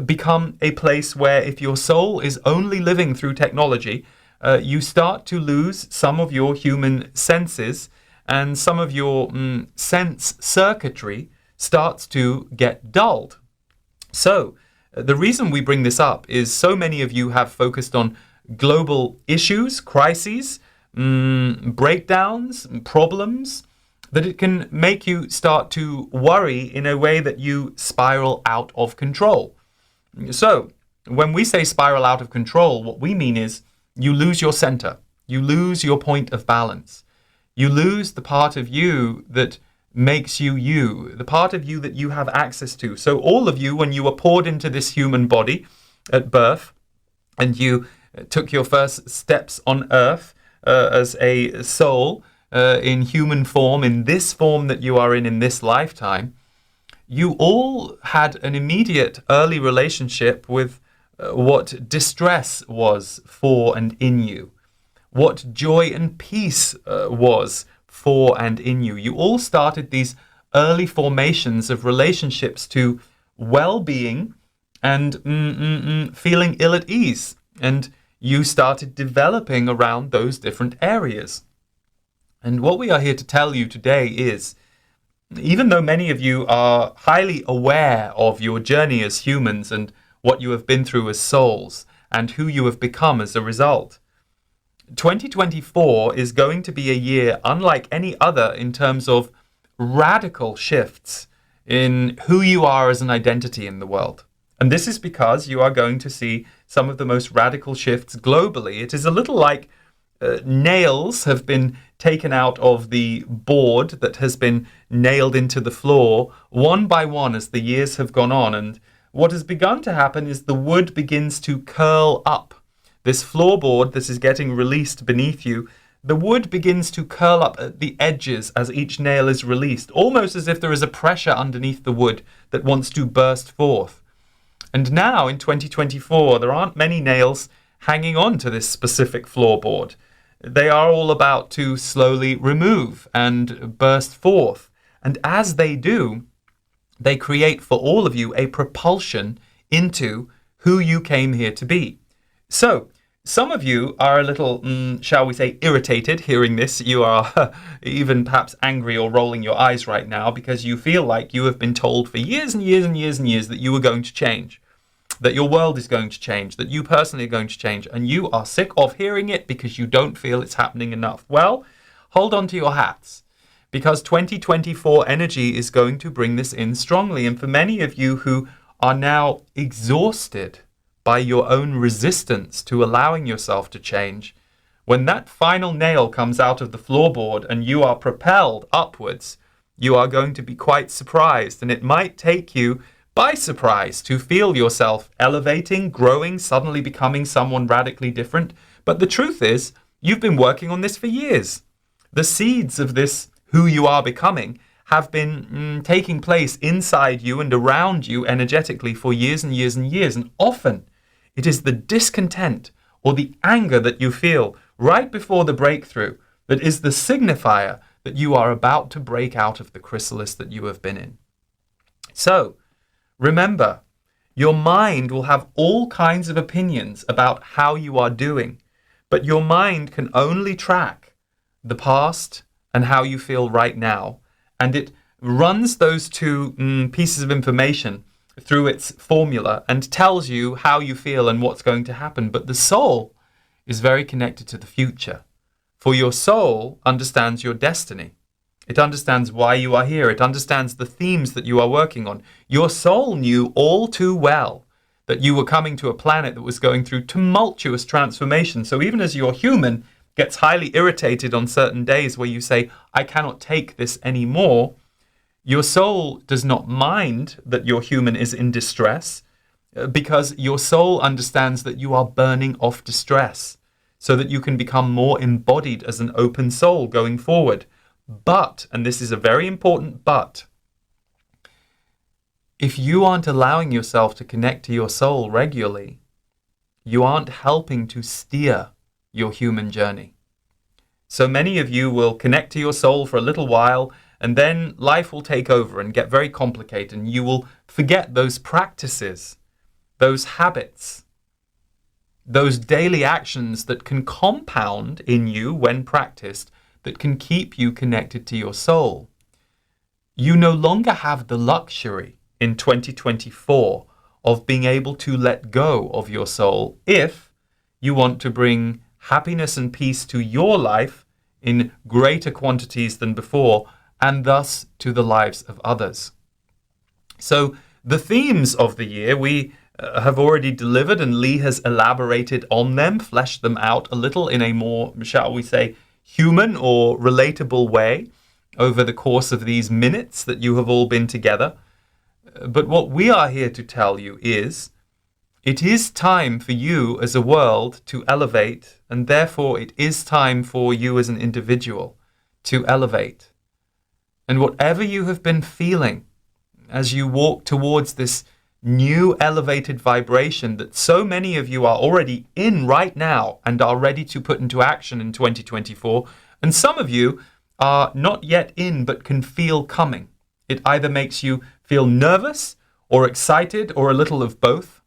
become a place where if your soul is only living through technology, you start to lose some of your human senses, and some of your sense circuitry starts to get dulled. So the reason we bring this up is so many of you have focused on global issues, crises, breakdowns, problems, that it can make you start to worry in a way that you spiral out of control. So when we say spiral out of control, what we mean is you lose your center, you lose your point of balance, you lose the part of you that makes you you, the part of you that you have access to. So all of you, when you were poured into this human body at birth and you took your first steps on earth as a soul in human form, in this form that you are in this lifetime, you all had an immediate early relationship with what distress was for and in you, what joy and peace was for and in you. You all started these early formations of relationships to well-being and feeling ill at ease. And you started developing around those different areas. And what we are here to tell you today is, even though many of you are highly aware of your journey as humans and what you have been through as souls and who you have become as a result, 2024 is going to be a year unlike any other in terms of radical shifts in who you are as an identity in the world. And this is because you are going to see some of the most radical shifts globally. It is a little like nails have been taken out of the board that has been nailed into the floor one by one as the years have gone on. And what has begun to happen is the wood begins to curl up. This floorboard that is getting released beneath you, the wood begins to curl up at the edges as each nail is released, almost as if there is a pressure underneath the wood that wants to burst forth. And now in 2024, there aren't many nails hanging on to this specific floorboard. They are all about to slowly remove and burst forth. And as they do, they create for all of you a propulsion into who you came here to be. So some of you are a little, shall we say, irritated hearing this. You are even perhaps angry or rolling your eyes right now because you feel like you have been told for years and years and years and years that you are going to change, that your world is going to change, that you personally are going to change, and you are sick of hearing it because you don't feel it's happening enough. Well, hold on to your hats, because 2024 energy is going to bring this in strongly. And for many of you who are now exhausted by your own resistance to allowing yourself to change, when that final nail comes out of the floorboard and you are propelled upwards, you are going to be quite surprised, and it might take you by surprise to feel yourself elevating, growing, suddenly becoming someone radically different. But the truth is, you've been working on this for years. The seeds of this who you are becoming have been taking place inside you and around you energetically for years and years and years. And often it is the discontent or the anger that you feel right before the breakthrough that is the signifier that you are about to break out of the chrysalis that you have been in. So remember, your mind will have all kinds of opinions about how you are doing, but your mind can only track the past and how you feel right now. And it runs those two pieces of information through its formula and tells you how you feel and what's going to happen. But the soul is very connected to the future. For your soul understands your destiny. It understands why you are here. It understands the themes that you are working on. Your soul knew all too well that you were coming to a planet that was going through tumultuous transformation. So even as your human gets highly irritated on certain days where you say, I cannot take this anymore, your soul does not mind that your human is in distress because your soul understands that you are burning off distress so that you can become more embodied as an open soul going forward. But, and this is a very important but, if you aren't allowing yourself to connect to your soul regularly, you aren't helping to steer your human journey. So many of you will connect to your soul for a little while, and then life will take over and get very complicated, and you will forget those practices, those habits, those daily actions that can compound in you when practiced, that can keep you connected to your soul. You no longer have the luxury in 2024 of being able to let go of your soul if you want to bring happiness and peace to your life in greater quantities than before, and thus to the lives of others. So the themes of the year, we have already delivered, and Lee has elaborated on them, fleshed them out a little in a more, shall we say, human or relatable way over the course of these minutes that you have all been together. But what we are here to tell you is, it is time for you as a world to elevate, and therefore it is time for you as an individual to elevate. And whatever you have been feeling as you walk towards this new elevated vibration that so many of you are already in right now and are ready to put into action in 2024, and some of you are not yet in but can feel coming. It either makes you feel nervous or excited or a little of both.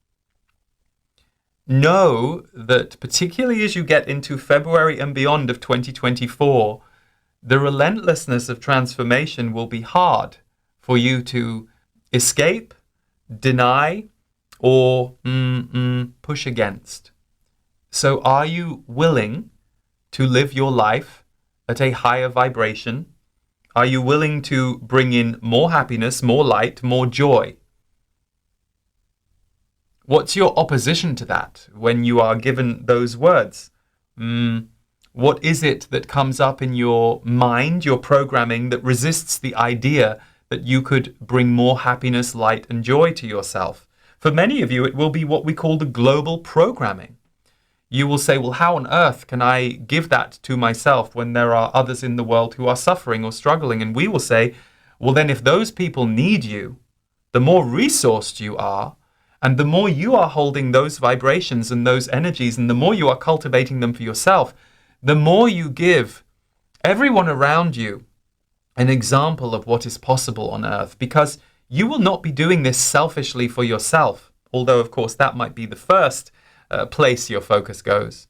Know that particularly as you get into February and beyond of 2024, the relentlessness of transformation will be hard for you to escape, deny, or push against. So are you willing to live your life at a higher vibration? Are you willing to bring in more happiness, more light, more joy? What's your opposition to that when you are given those words? What is it that comes up in your mind, your programming, that resists the idea that you could bring more happiness, light, and joy to yourself? For many of you, it will be what we call the global programming. You will say, well, how on earth can I give that to myself when there are others in the world who are suffering or struggling? And we will say, well, then if those people need you, the more resourced you are, and the more you are holding those vibrations and those energies, and the more you are cultivating them for yourself, the more you give everyone around you an example of what is possible on earth, because you will not be doing this selfishly for yourself, although, of course, that might be the first place your focus goes.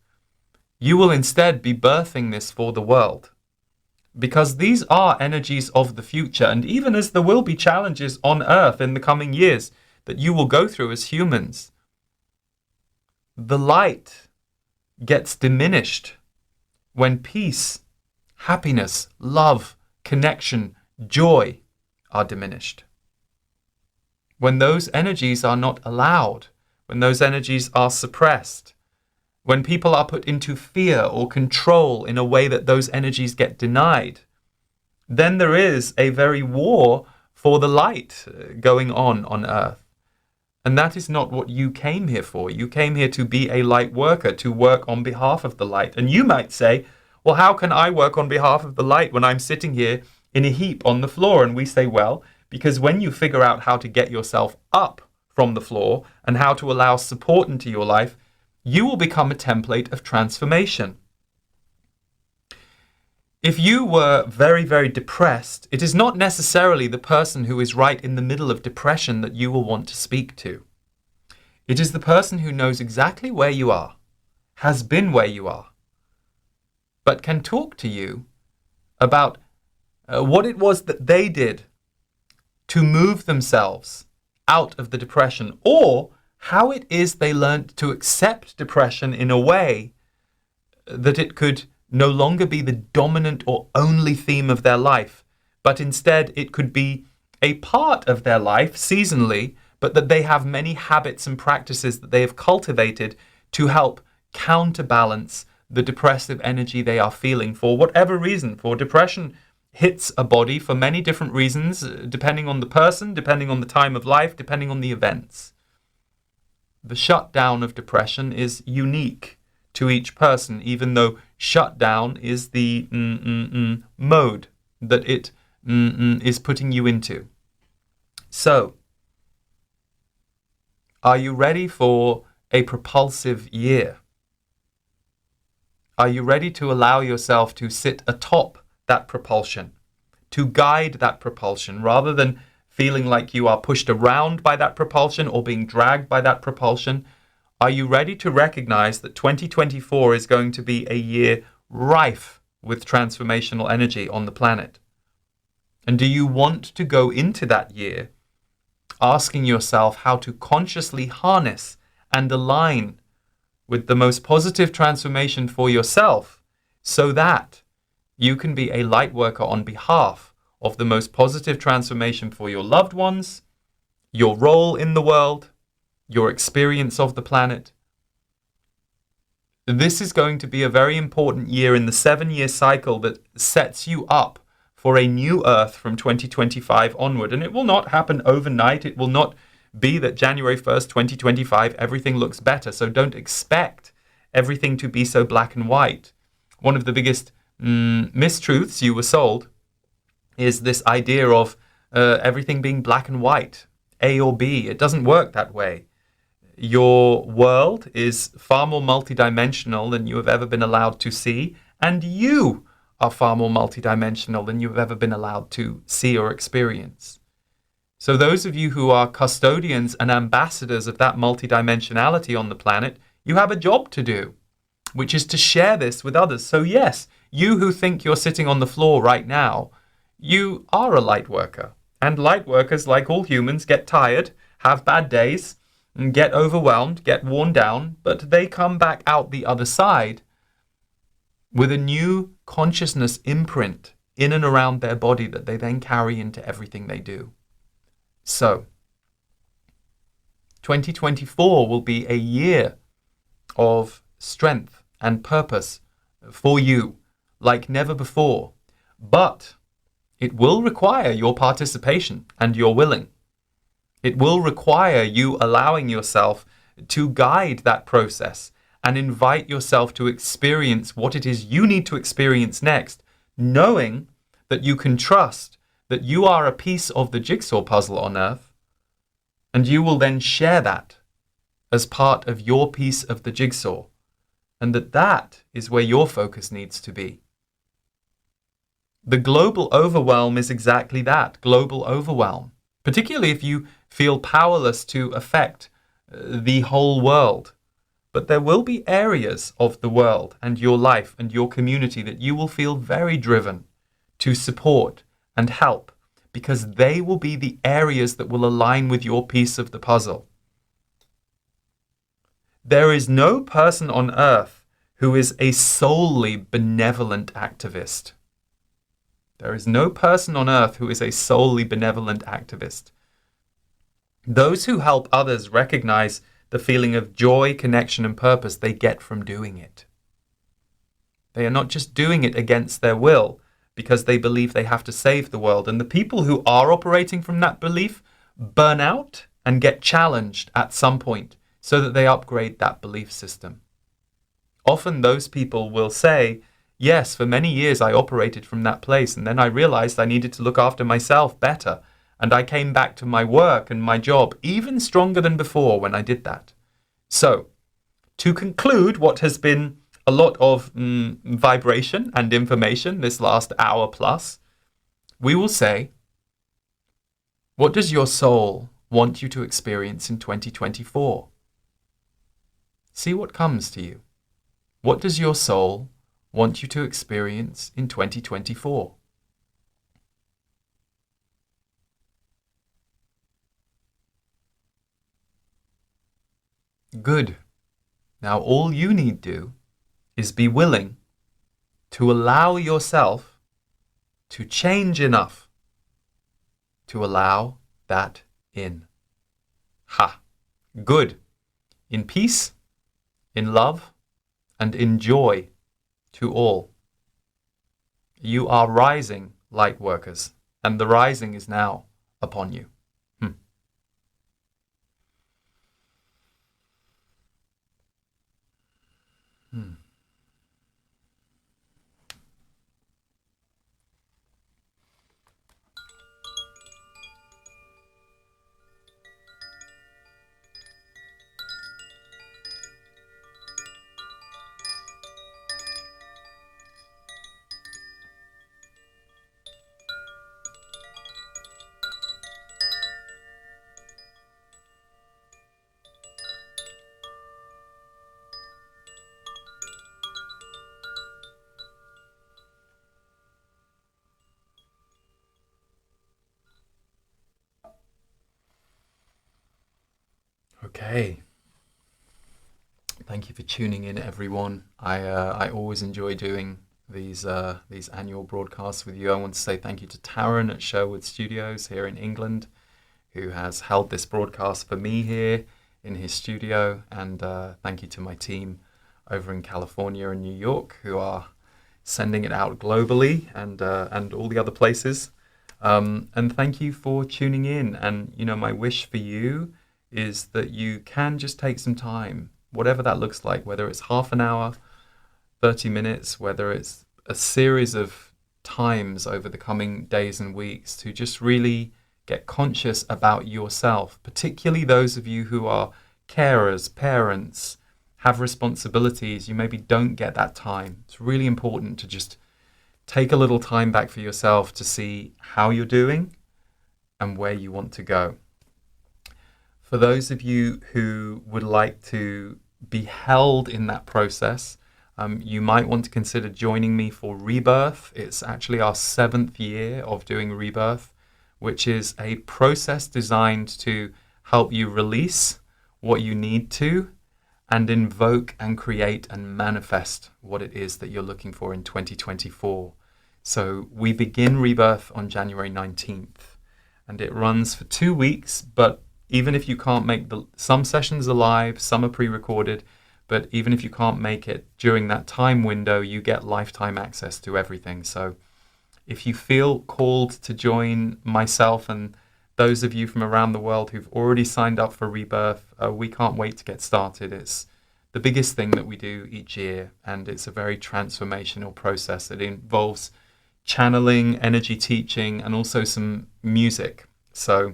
You will instead be birthing this for the world, because these are energies of the future, and even as there will be challenges on earth in the coming years that you will go through as humans, the light gets diminished when peace, happiness, love, connection, joy are diminished. When those energies are not allowed, when those energies are suppressed, when people are put into fear or control in a way that those energies get denied, then there is a very war for the light going on earth. And that is not what you came here for. You came here to be a light worker, to work on behalf of the light. And you might say, well, how can I work on behalf of the light when I'm sitting here in a heap on the floor? And we say, well, because when you figure out how to get yourself up from the floor and how to allow support into your life, you will become a template of transformation. If you were very, very depressed, it is not necessarily the person who is right in the middle of depression that you will want to speak to. It is the person who knows exactly where you are, has been where you are, but can talk to you about what it was that they did to move themselves out of the depression, or how it is they learned to accept depression in a way that it could no longer be the dominant or only theme of their life, but instead it could be a part of their life seasonally, but that they have many habits and practices that they have cultivated to help counterbalance the depressive energy they are feeling for whatever reason. For depression hits a body for many different reasons, depending on the person, depending on the time of life, depending on the events. The shutdown of depression is unique to each person, even though shutdown is the mode that it is putting you into. So, are you ready for a propulsive year? Are you ready to allow yourself to sit atop that propulsion, to guide that propulsion, rather than feeling like you are pushed around by that propulsion or being dragged by that propulsion? Are you ready to recognize that 2024 is going to be a year rife with transformational energy on the planet? And do you want to go into that year asking yourself how to consciously harness and align with the most positive transformation for yourself, so that you can be a light worker on behalf of the most positive transformation for your loved ones, your role in the world, your experience of the planet? This is going to be a very important year in the 7-year cycle that sets you up for a new Earth from 2025 onward. And it will not happen overnight. It will not be that January 1st, 2025, everything looks better. So don't expect everything to be so black and white. One of the biggest mistruths you were sold is this idea of everything being black and white, A or B. It doesn't work that way. Your world is far more multidimensional than you have ever been allowed to see, and you are far more multidimensional than you've ever been allowed to see or experience. So those of you who are custodians and ambassadors of that multidimensionality on the planet, you have a job to do, which is to share this with others. So yes, you who think you're sitting on the floor right now, you are a light worker. And light workers, like all humans, get tired, have bad days, and get overwhelmed, get worn down, but they come back out the other side with a new consciousness imprint in and around their body that they then carry into everything they do. So, 2024 will be a year of strength and purpose for you like never before, but it will require your participation and your willing. It will require you allowing yourself to guide that process and invite yourself to experience what it is you need to experience next, knowing that you can trust that you are a piece of the jigsaw puzzle on Earth, and you will then share that as part of your piece of the jigsaw, and that is where your focus needs to be. The global overwhelm is exactly that, global overwhelm, particularly if you feel powerless to affect the whole world. But there will be areas of the world and your life and your community that you will feel very driven to support and help, because they will be the areas that will align with your piece of the puzzle. There is no person on earth who is a solely benevolent activist. There is no person on earth who is a solely benevolent activist. Those who help others recognize the feeling of joy, connection, and purpose they get from doing it. They are not just doing it against their will because they believe they have to save the world. And the people who are operating from that belief burn out and get challenged at some point so that they upgrade that belief system. Often those people will say, yes, for many years I operated from that place, and then I realized I needed to look after myself better. And I came back to my work and my job even stronger than before when I did that. So, to conclude what has been a lot of vibration and information this last hour plus, we will say, what does your soul want you to experience in 2024? See what comes to you. What does your soul want you to experience in 2024? Good. Now all you need to do is be willing to allow yourself to change enough to allow that in. Ha! Good. In peace, in love, and in joy to all. You are rising, light workers, and the rising is now upon you. Okay. Thank you for tuning in, everyone. I always enjoy doing these annual broadcasts with you. I want to say thank you to Taryn at Sherwood Studios here in England, who has held this broadcast for me here in his studio, and thank you to my team over in California and New York, who are sending it out globally and all the other places. And thank you for tuning in. And my wish for you is that you can just take some time, whatever that looks like, whether it's half an hour, 30 minutes, whether it's a series of times over the coming days and weeks, to just really get conscious about yourself, particularly those of you who are carers, parents, have responsibilities. You maybe don't get that time. It's really important to just take a little time back for yourself to see how you're doing and where you want to go. For those of you who would like to be held in that process, you might want to consider joining me for Rebirth. It's actually our 7th year of doing Rebirth, which is a process designed to help you release what you need to and invoke and create and manifest what it is that you're looking for in 2024. So we begin Rebirth on January 19th, and it runs for 2 weeks, but even if you can't make some sessions are live, some are pre-recorded, but even if you can't make it during that time window, you get lifetime access to everything. So if you feel called to join myself and those of you from around the world who've already signed up for Rebirth, we can't wait to get started. It's the biggest thing that we do each year, and it's a very transformational process. It involves channeling, energy teaching, and also some music. So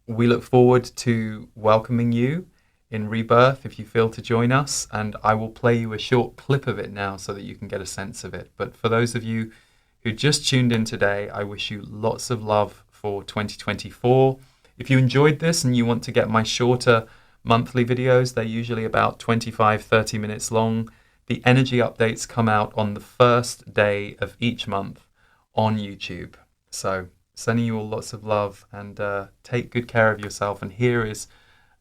we look forward to welcoming you in Rebirth if you feel to join us, and I will play you a short clip of it now so that you can get a sense of it. But for those of you who just tuned in today, I wish you lots of love for 2024. If you enjoyed this and you want to get my shorter monthly videos, they're usually about 25-30 minutes long. The energy updates come out on the first day of each month on YouTube. So sending you all lots of love, and take good care of yourself. And here is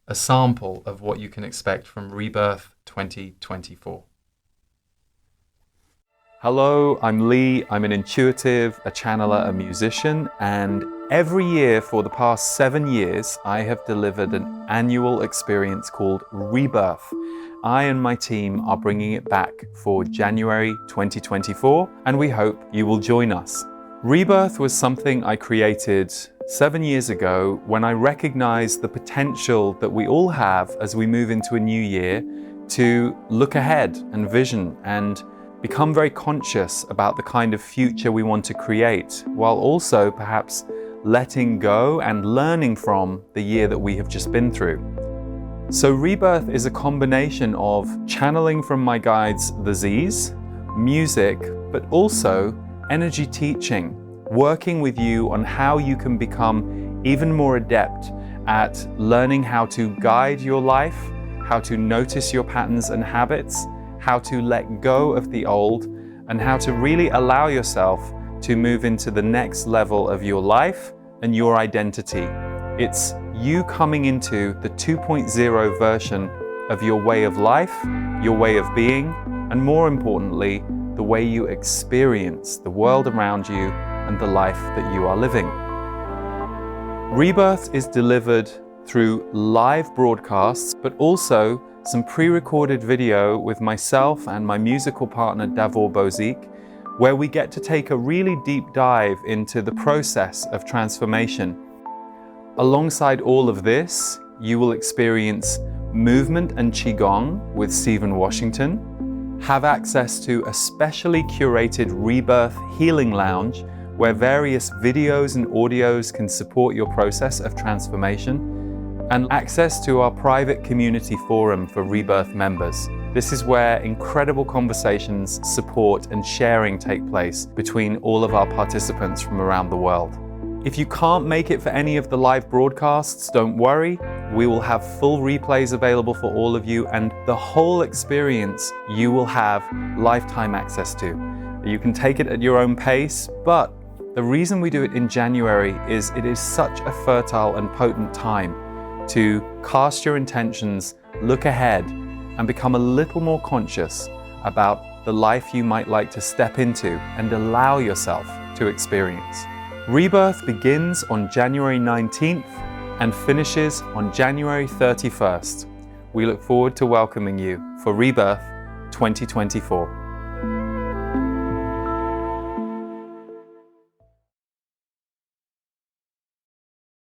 a sample of what you can expect from Rebirth 2024. Hello, I'm Lee. I'm an intuitive, a channeler, a musician, and every year for the past 7 years, I have delivered an annual experience called Rebirth. I and my team are bringing it back for January 2024, and we hope you will join us. Rebirth was something I created 7 years ago when I recognized the potential that we all have as we move into a new year to look ahead and vision and become very conscious about the kind of future we want to create, while also perhaps letting go and learning from the year that we have just been through. So Rebirth is a combination of channeling from my guides, the Z's, music, but also energy teaching, working with you on how you can become even more adept at learning how to guide your life, how to notice your patterns and habits, how to let go of the old, and how to really allow yourself to move into the next level of your life and your identity. It's you coming into the 2.0 version of your way of life, your way of being, and more importantly, the way you experience the world around you and the life that you are living. Rebirth is delivered through live broadcasts, but also some pre-recorded video with myself and my musical partner Davor Bozik, where we get to take a really deep dive into the process of transformation. Alongside all of this, you will experience movement and Qigong with Stephen Washington, have access to a specially curated Rebirth Healing Lounge where various videos and audios can support your process of transformation, and access to our private community forum for Rebirth members. This is where incredible conversations, support, and sharing take place between all of our participants from around the world. If you can't make it for any of the live broadcasts, don't worry. We will have full replays available for all of you, and the whole experience you will have lifetime access to. You can take it at your own pace, but the reason we do it in January is it is such a fertile and potent time to cast your intentions, look ahead, and become a little more conscious about the life you might like to step into and allow yourself to experience. Rebirth begins on January 19th and finishes on January 31st. We look forward to welcoming you for Rebirth 2024.